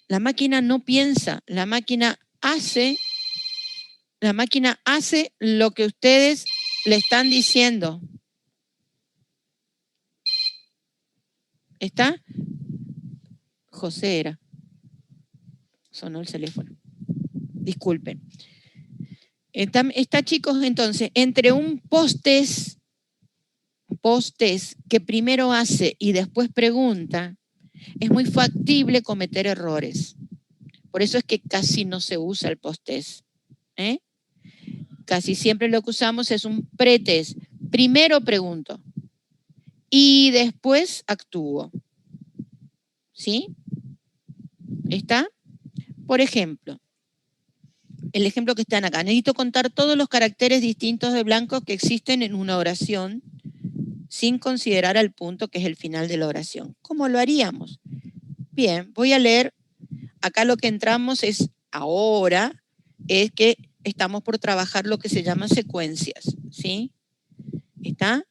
La máquina no piensa, la máquina hace lo que ustedes le están diciendo. ¿Está? José era. Sonó el teléfono. Disculpen. Está, chicos, entonces, entre un post-test que primero hace y después pregunta, es muy factible cometer errores. Por eso es que casi no se usa el post-test. Casi siempre lo que usamos es un pre-test. Primero pregunto y después actúo. ¿Sí? ¿Está? Por ejemplo, el ejemplo que están acá. Necesito contar todos los caracteres distintos de blanco que existen en una oración sin considerar al punto que es el final de la oración. ¿Cómo lo haríamos? Bien, voy a leer. Acá lo que entramos es ahora, es que estamos por trabajar lo que se llama secuencias, ¿sí? ¿Está?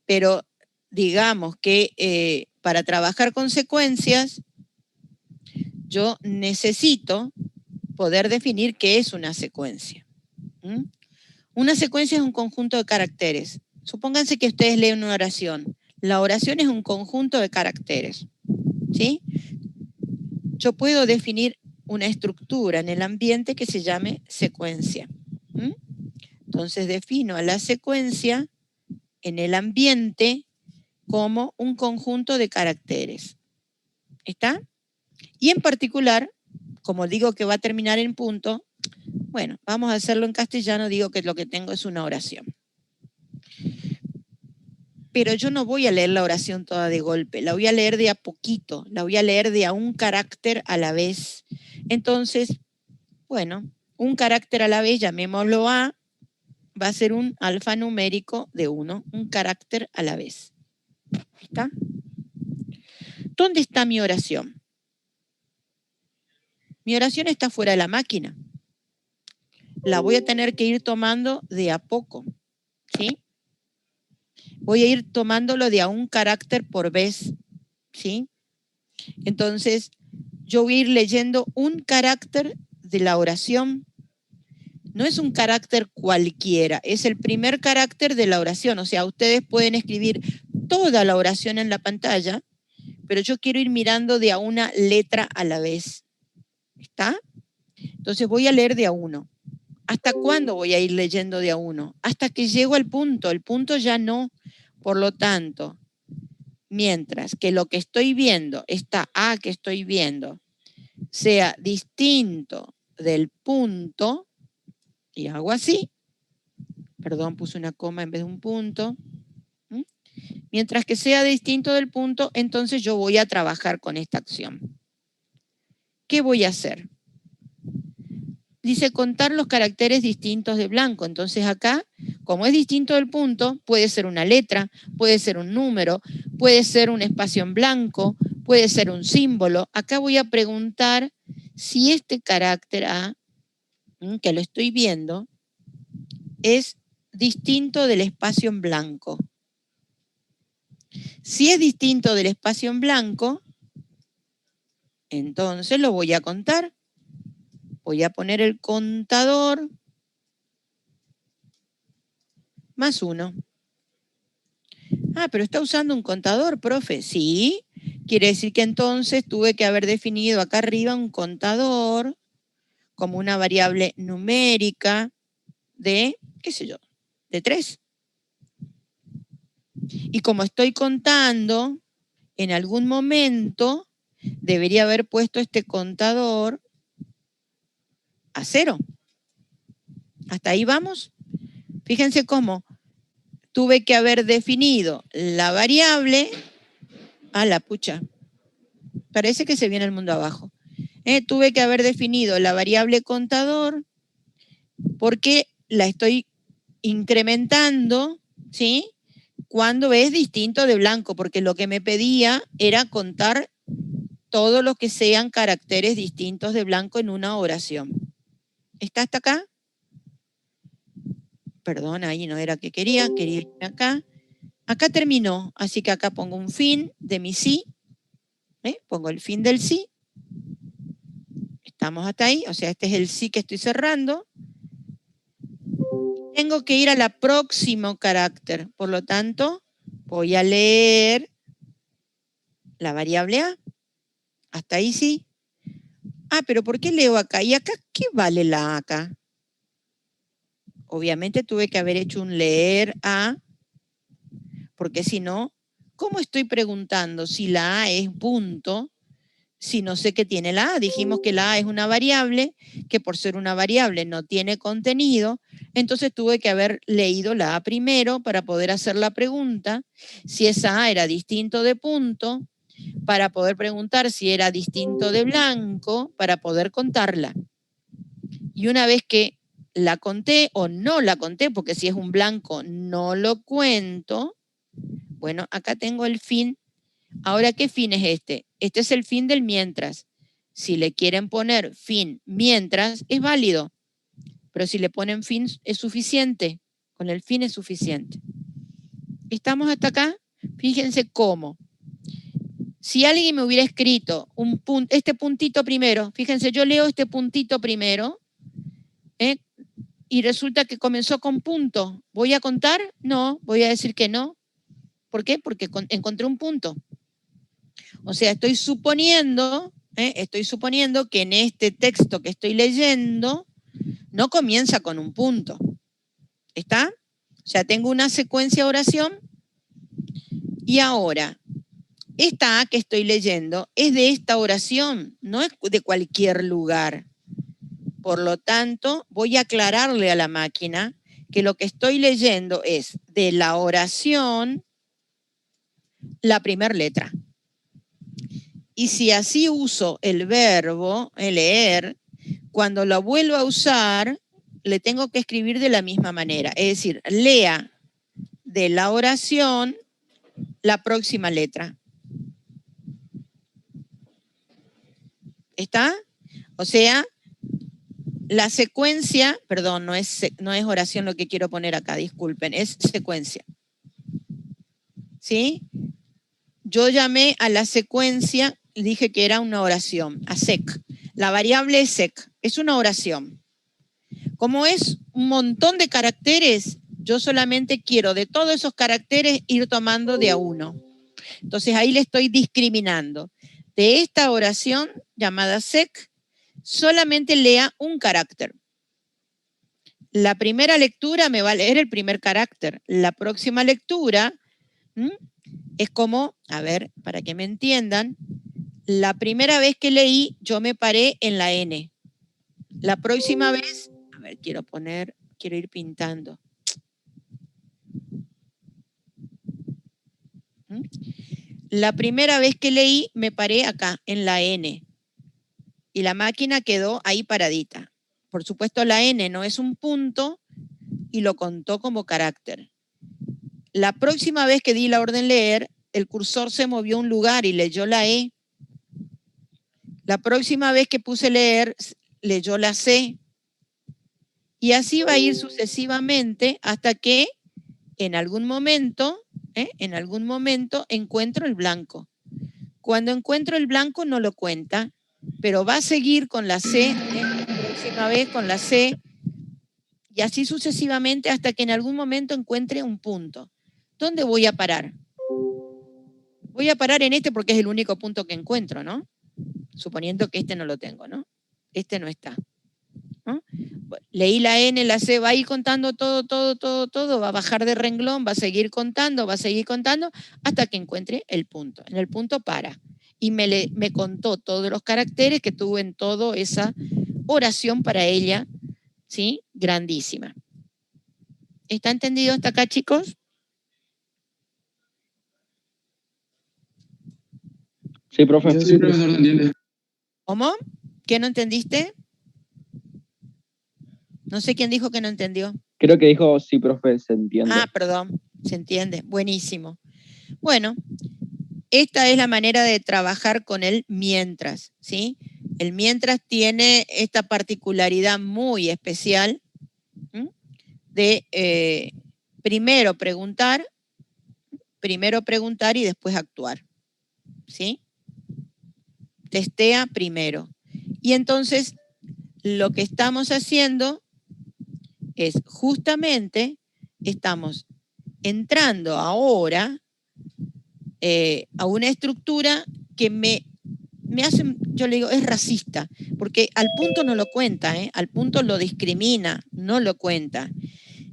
Pero digamos que para trabajar con secuencias, yo necesito poder definir qué es una secuencia. Una secuencia es un conjunto de caracteres. Supónganse que ustedes leen una oración. La oración es un conjunto de caracteres, ¿sí? Yo puedo definir una estructura en el ambiente que se llame secuencia. Entonces defino a la secuencia en el ambiente como un conjunto de caracteres. ¿Está? Y en particular, como digo que va a terminar en punto, bueno, vamos a hacerlo en castellano, digo que lo que tengo es una oración. Pero yo no voy a leer la oración toda de golpe, la voy a leer de a poquito, la voy a leer de a un carácter a la vez. Entonces, bueno, un carácter a la vez, llamémoslo A, va a ser un alfanumérico de 1, un carácter a la vez. ¿Está? ¿Dónde está mi oración? Mi oración está fuera de la máquina. La voy a tener que ir tomando de a poco, ¿sí? Voy a ir tomándolo de a un carácter por vez, ¿sí? Entonces, yo voy a ir leyendo un carácter de la oración. No es un carácter cualquiera, es el primer carácter de la oración. O sea, ustedes pueden escribir toda la oración en la pantalla, pero yo quiero ir mirando de a una letra a la vez. ¿Está? Entonces voy a leer de a uno. ¿Hasta cuándo voy a ir leyendo de a uno? Hasta que llego al punto. El punto ya no. Por lo tanto, mientras que lo que estoy viendo, esta A que estoy viendo, sea distinto del punto, y hago así, perdón, puse una coma en vez de un punto, mientras que sea distinto del punto, entonces yo voy a trabajar con esta acción. ¿Qué voy a hacer? Dice contar los caracteres distintos de blanco. Entonces acá, como es distinto del punto, puede ser una letra, puede ser un número, puede ser un espacio en blanco, puede ser un símbolo. Acá voy a preguntar si este carácter A, que lo estoy viendo, es distinto del espacio en blanco. Si es distinto del espacio en blanco, entonces lo voy a contar. Voy a poner el contador más 1. Ah, pero está usando un contador, profe. Sí, quiere decir que entonces tuve que haber definido acá arriba un contador como una variable numérica de, qué sé yo, de 3. Y como estoy contando, en algún momento debería haber puesto este contador a 0. ¿Hasta ahí vamos? Fíjense cómo tuve que haber definido la variable. A la pucha. Parece que se viene el mundo abajo. Tuve que haber definido la variable contador porque la estoy incrementando, ¿sí? Cuando es distinto de blanco, porque lo que me pedía era contar todos los que sean caracteres distintos de blanco en una oración. ¿Está hasta acá? Perdón, ahí no era que quería irme acá. Acá terminó, así que acá pongo un fin de mi sí. Pongo el fin del sí. Estamos hasta ahí, o sea, este es el sí que estoy cerrando. Tengo que ir al próximo carácter, por lo tanto, voy a leer la variable A. Hasta ahí sí. Ah, pero ¿por qué leo acá? ¿Y acá qué vale la A acá? Obviamente tuve que haber hecho un leer A, porque si no, ¿cómo estoy preguntando si la A es punto si no sé qué tiene la A? Dijimos que la A es una variable, que por ser una variable no tiene contenido, entonces tuve que haber leído la A primero para poder hacer la pregunta, si esa A era distinto de punto, para poder preguntar si era distinto de blanco, para poder contarla. Y una vez que la conté o no la conté, porque si es un blanco no lo cuento, bueno, acá tengo el fin. Ahora, ¿qué fin es este? Este es el fin del mientras. Si le quieren poner fin mientras, es válido. Pero si le ponen fin, es suficiente. Con el fin es suficiente. ¿Estamos hasta acá? Fíjense cómo. Si alguien me hubiera escrito este puntito primero, fíjense, yo leo este puntito primero, y resulta que comenzó con punto. ¿Voy a contar? No, voy a decir que no. ¿Por qué? Porque encontré un punto. O sea, estoy suponiendo que en este texto que estoy leyendo no comienza con un punto. ¿Está? O sea, tengo una secuencia de oración y ahora esta A que estoy leyendo es de esta oración, no es de cualquier lugar. Por lo tanto, voy a aclararle a la máquina que lo que estoy leyendo es de la oración la primera letra. Y si así uso el verbo, leer, cuando lo vuelvo a usar, le tengo que escribir de la misma manera. Es decir, lea de la oración la próxima letra. ¿Está? O sea, la secuencia, perdón, no es oración lo que quiero poner acá, disculpen, es secuencia. ¿Sí? Yo llamé a la secuencia, dije que era una oración, a sec. La variable es sec, es una oración. Como es un montón de caracteres, yo solamente quiero de todos esos caracteres ir tomando de a uno. Entonces ahí le estoy discriminando. De esta oración llamada sec, solamente lea un carácter. La primera lectura me va a leer el primer carácter. La próxima lectura es como, a ver, para que me entiendan, la primera vez que leí yo me paré en la N. La próxima vez, a ver, quiero ir pintando. La primera vez que leí me paré acá, en la N. Y la máquina quedó ahí paradita. Por supuesto, la N no es un punto y lo contó como carácter. La próxima vez que di la orden leer, el cursor se movió a un lugar y leyó la E. La próxima vez que puse leer, leyó la C. Y así va a ir sucesivamente hasta que en algún momento encuentro el blanco. Cuando encuentro el blanco no lo cuenta, pero va a seguir con la C, la próxima vez con la C, y así sucesivamente hasta que en algún momento encuentre un punto. ¿Dónde voy a parar? Voy a parar en este porque es el único punto que encuentro, ¿no? Suponiendo que este no lo tengo, ¿no? Este no está, ¿no? Leí la N, la C, va a ir contando todo, va a bajar de renglón, va a seguir contando, hasta que encuentre el punto. En el punto para. Y me contó todos los caracteres que tuvo en toda esa oración para ella, ¿sí? Grandísima. ¿Está entendido hasta acá, chicos? Sí, profe. Sí, profesor, ¿se entiende? ¿Cómo? ¿Qué no entendiste? No sé quién dijo que no entendió. Creo que dijo sí, profe, se entiende. Ah, perdón, se entiende. Buenísimo. Bueno, esta es la manera de trabajar con el mientras, ¿sí? El mientras tiene esta particularidad muy especial de primero preguntar y después actuar, ¿sí? Testea primero. Y entonces lo que estamos haciendo es justamente, estamos entrando ahora a una estructura que me hace, yo le digo, es racista, porque al punto no lo cuenta, al punto lo discrimina, no lo cuenta.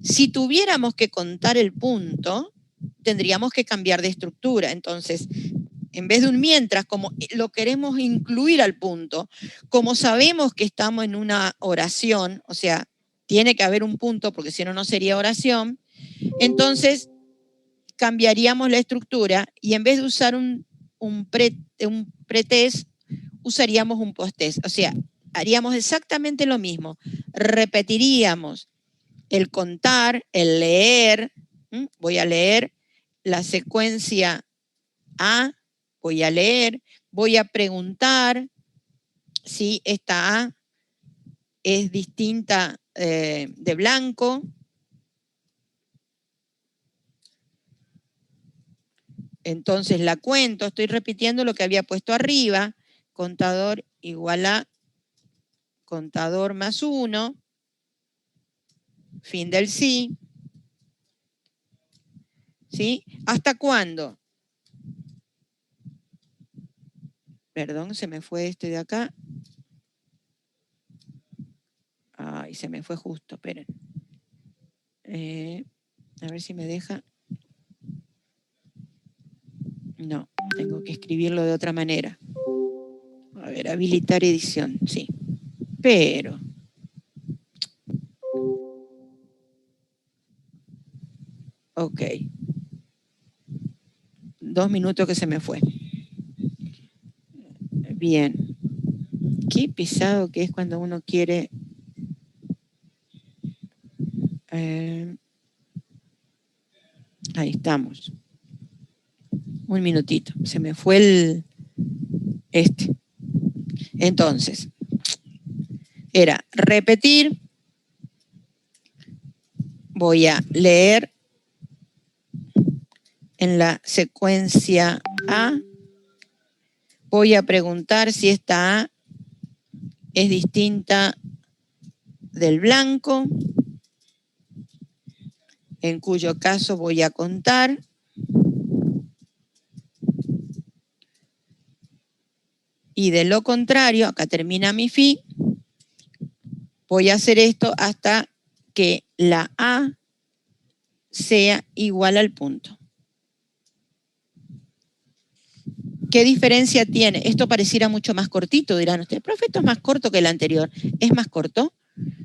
Si tuviéramos que contar el punto, tendríamos que cambiar de estructura. Entonces, en vez de un mientras, como lo queremos incluir al punto, como sabemos que estamos en una oración, o sea, tiene que haber un punto, porque si no, no sería oración, entonces cambiaríamos la estructura y en vez de usar un pretest, usaríamos un posttest. O sea, haríamos exactamente lo mismo. Repetiríamos el contar, el leer. Voy a leer la secuencia A, voy a leer, voy a preguntar si esta A es distinta de blanco. Entonces la cuento, estoy repitiendo lo que había puesto arriba, contador igual a contador más 1, fin del sí. ¿Sí? ¿Hasta cuándo? Perdón, se me fue este de acá. Ay, se me fue justo, esperen. A ver si me deja. No, tengo Tengo que escribirlo de otra manera. A ver, habilitar edición, sí. Pero... Ok. 2 minutos que se me fue. Bien. Qué pesado que es cuando uno quiere... ahí estamos. Un minutito. Se me fue el... Entonces, era repetir. Voy a leer en la secuencia A. Voy a preguntar si esta A es distinta del blanco, en cuyo caso voy a contar. Y de lo contrario, acá termina mi fin, voy a hacer esto hasta que la A sea igual al punto. ¿Qué diferencia tiene? Esto pareciera mucho más cortito, dirán ustedes. Profe, esto es más corto que el anterior. ¿Es más corto?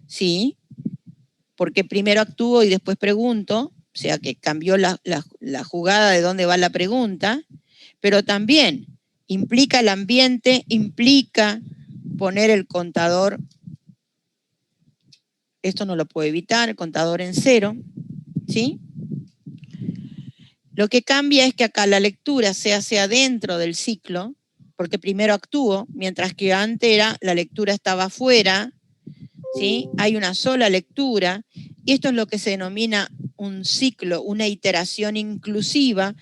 Sí, porque primero actúo y después pregunto, o sea que cambió la jugada de dónde va la pregunta, pero también implica el ambiente, implica poner el contador, esto no lo puedo evitar, el contador en 0, ¿sí? Lo que cambia es que acá la lectura se hace adentro del ciclo, porque primero actúo, mientras que antes la lectura estaba afuera, ¿sí? Hay una sola lectura, y esto es lo que se denomina un ciclo, una iteración inclusiva.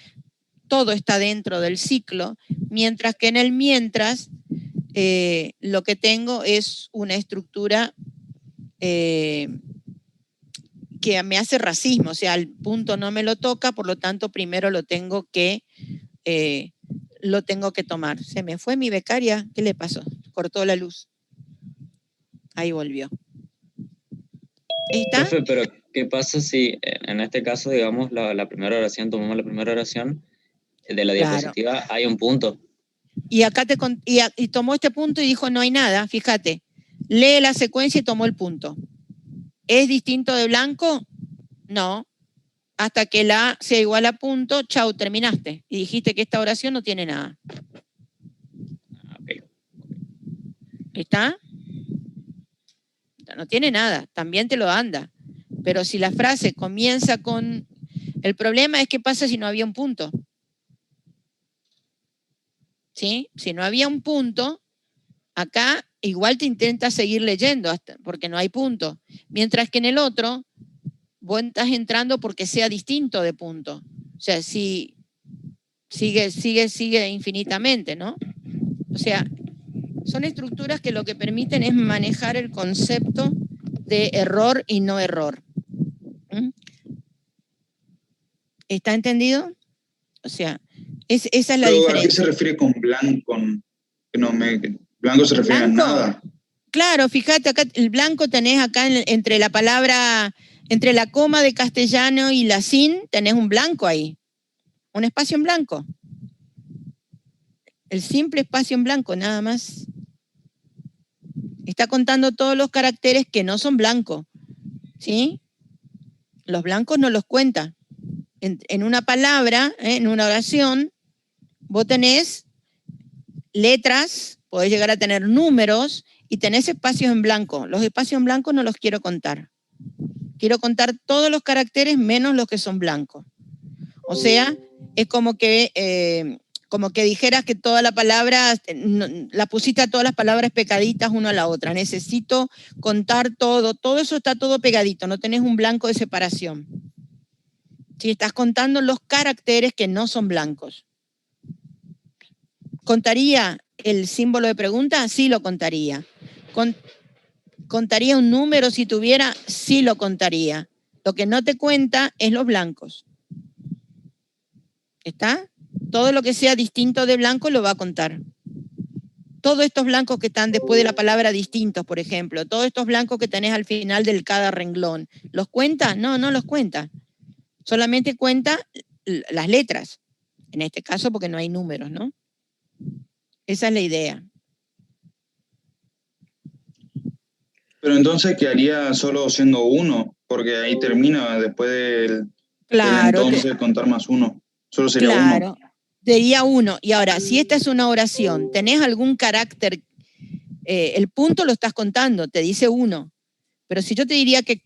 Todo está dentro del ciclo, mientras que en el mientras lo que tengo es una estructura que me hace racismo, o sea, el punto no me lo toca, por lo tanto primero lo tengo que tomar. Se me fue mi becaria, ¿qué le pasó? Cortó la luz. Ahí volvió. ¿Está? Profe, pero ¿qué pasa si en este caso, digamos, la primera oración, tomamos la primera oración, de la diapositiva Claro. hay un punto? Y acá y tomó este punto y dijo, no hay nada, fíjate. Lee la secuencia y tomó el punto. ¿Es distinto de blanco? No. Hasta que la A sea igual a punto, chau, terminaste. Y dijiste que esta oración no tiene nada. Okay. ¿Está? No tiene nada, también te lo anda. Pero si la frase comienza con... El problema es qué pasa si no había un punto. ¿Sí? Si no había un punto, acá igual te intentas seguir leyendo porque no hay punto. Mientras que en el otro, vos estás entrando porque sea distinto de punto. O sea, si sigue infinitamente, ¿no? O sea, son estructuras que lo que permiten es manejar el concepto de error y no error. ¿Mm? ¿Está entendido? O sea, esa es la diferencia. ¿A qué se refiere con blanco? Blanco se refiere a nada. Claro, fíjate, acá el blanco tenés acá entre la palabra, entre la coma de castellano y la sin, tenés un blanco ahí. Un espacio en blanco. El simple espacio en blanco, nada más. Está contando todos los caracteres que no son blancos. ¿Sí? Los blancos no los cuenta. En una palabra, en una oración, vos tenés letras, podés llegar a tener números y tenés espacios en blanco. Los espacios en blanco no los quiero contar. Quiero contar todos los caracteres menos los que son blancos. O sea, es como que dijeras que toda la palabra, la pusiste a todas las palabras pegaditas una a la otra. Necesito contar todo eso está todo pegadito, no tenés un blanco de separación. Si estás contando los caracteres que no son blancos. ¿Contaría el símbolo de pregunta? Sí lo contaría. ¿Contaría un número si tuviera? Sí lo contaría. Lo que no te cuenta es los blancos. ¿Está? Todo lo que sea distinto de blanco lo va a contar. Todos estos blancos que están después de la palabra distintos, por ejemplo, todos estos blancos que tenés al final de cada renglón, ¿los cuenta? No, no los cuenta. Solamente cuenta las letras. En este caso porque no hay números, ¿no? Esa es la idea. Pero entonces quedaría solo siendo 1, porque ahí termina después del Claro, entonces contar más 1. Solo sería 1. claro. Sería 1. Y ahora, si esta es una oración, ¿tenés algún carácter? El punto lo estás contando, te dice 1. Pero si yo te diría que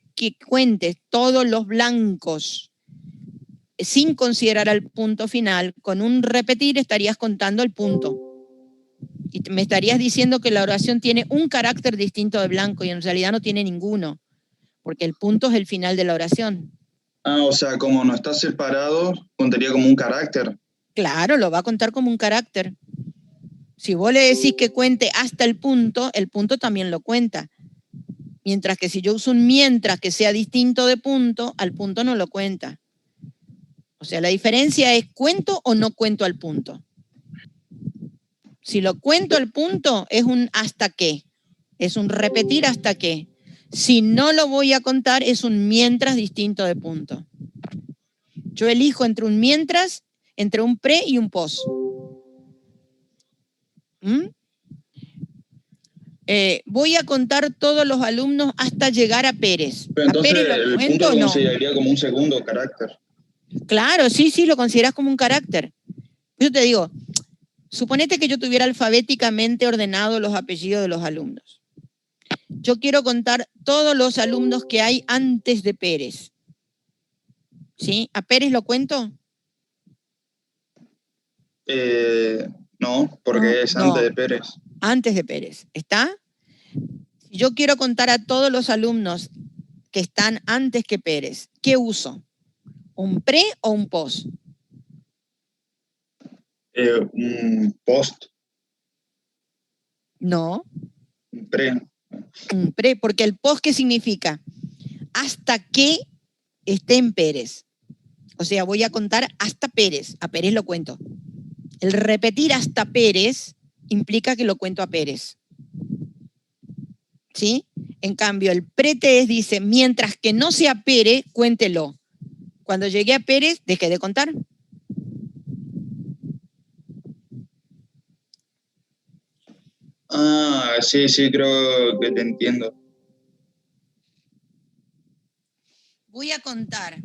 cuentes todos los blancos sin considerar al punto final, con un repetir estarías contando el punto. Y me estarías diciendo que la oración tiene un carácter distinto de blanco y en realidad no tiene ninguno, porque el punto es el final de la oración. Ah, o sea, como no está separado, contaría como un carácter. Claro, lo va a contar como un carácter. Si vos le decís que cuente hasta el punto también lo cuenta. Mientras que si yo uso un mientras que sea distinto de punto, al punto no lo cuenta. O sea, la diferencia es ¿cuento o no cuento al punto? Si lo cuento al punto, es un hasta qué. Es un repetir hasta qué. Si no lo voy a contar, es un mientras distinto de punto. Yo elijo entre un mientras, entre un pre y un pos. Voy a contar todos los alumnos hasta llegar a Pérez. Pero entonces ¿A Pérez lo el cuento punto o lo no? consideraría como un segundo carácter. Claro, sí, lo consideras como un carácter. Yo te digo, suponete que yo tuviera alfabéticamente ordenado los apellidos de los alumnos. Yo quiero contar todos los alumnos que hay antes de Pérez. ¿Sí? ¿A Pérez lo cuento? No, porque es antes de Pérez. Antes de Pérez. ¿Está? Si yo quiero contar a todos los alumnos que están antes que Pérez, ¿qué uso? ¿Un pre o un post? Un post. No. Un pre. Un pre, porque el post, ¿qué significa? Hasta que esté en Pérez. O sea, voy a contar hasta Pérez. A Pérez lo cuento. El repetir hasta Pérez implica que lo cuento a Pérez. ¿Sí? En cambio, el pretest dice, mientras que no sea Pérez, cuéntelo. Cuando llegué a Pérez, dejé de contar. Ah, sí, creo que te entiendo. Voy a contar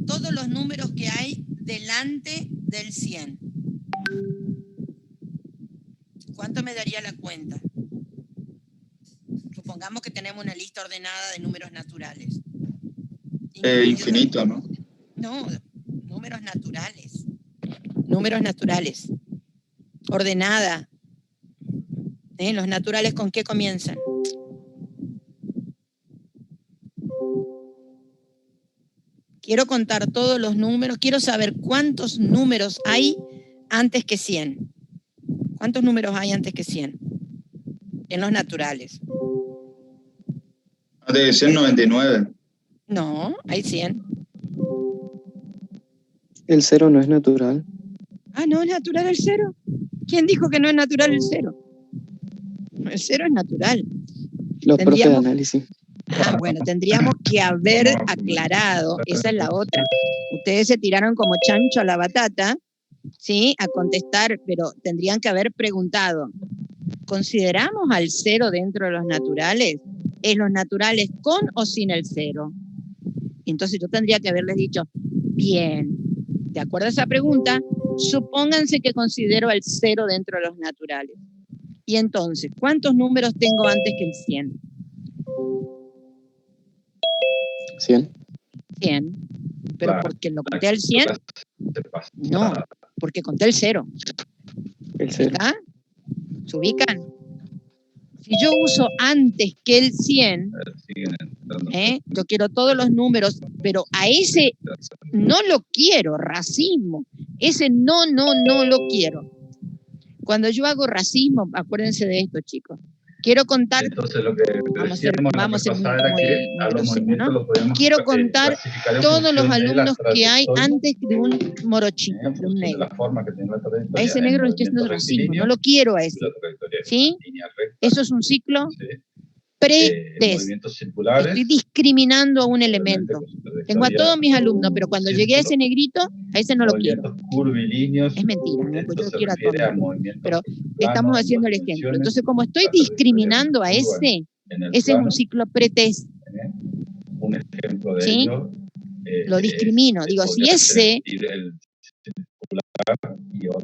todos los números que hay delante del 100. ¿Cuánto me daría la cuenta? Supongamos que tenemos una lista ordenada de números naturales. Infinito, ¿no? No, números naturales. Números naturales. Ordenada. ¿Los naturales con qué comienzan? Quiero contar todos los números. Quiero saber cuántos números hay antes que 100. ¿Cuántos números hay antes que 100? En los naturales. Antes de 100, 99. No, hay 100. El 0 no es natural. Ah, ¿no es natural el 0? ¿Quién dijo que no es natural el 0? El 0 es natural. Los profes de análisis. Ah, bueno, tendríamos que haber aclarado, esa es la otra. Ustedes se tiraron como chancho a la batata, ¿sí? A contestar, pero tendrían que haber preguntado, ¿consideramos al 0 dentro de los naturales? ¿Es los naturales con o sin el 0? Entonces yo tendría que haberles dicho, bien, de acuerdo a esa pregunta, supónganse que considero al 0 dentro de los naturales. Y entonces, ¿cuántos números tengo antes que el 100? 100. 100. ¿Pero porque lo conté al 100? No, porque conté el 0. El 0. ¿Ah? ¿Se ubican? Si yo uso antes que el 100, yo quiero todos los números, pero a ese no lo quiero, racismo. Ese no lo quiero. Cuando yo hago racismo, acuérdense de esto, chicos. Quiero contar, entonces, lo que vamos a ser muy groseros, ¿no? Quiero contar todos los alumnos que hay antes de un morochito, de un negro. A ese negro le estoy haciendo racismo, no lo quiero a ese. ¿Sí? ¿Eso es un ciclo? pretest. movimientos circulares. Estoy discriminando a un elemento. Tengo a todos mis alumnos, pero cuando llegué a ese negrito, a ese no lo quiero. Curvilíneos. Es mentira, ¿no? Porque yo Esto quiero a se refiere todos. a movimientos Pero planos estamos haciendo el en ejemplo. funciones. Entonces, como estoy Acá se refiere discriminando a curva ese, en el ese es un plano. ciclo pretest. Un ejemplo de ¿Sí? ello. Lo discrimino. Digo, si podría ser ese el circular y otro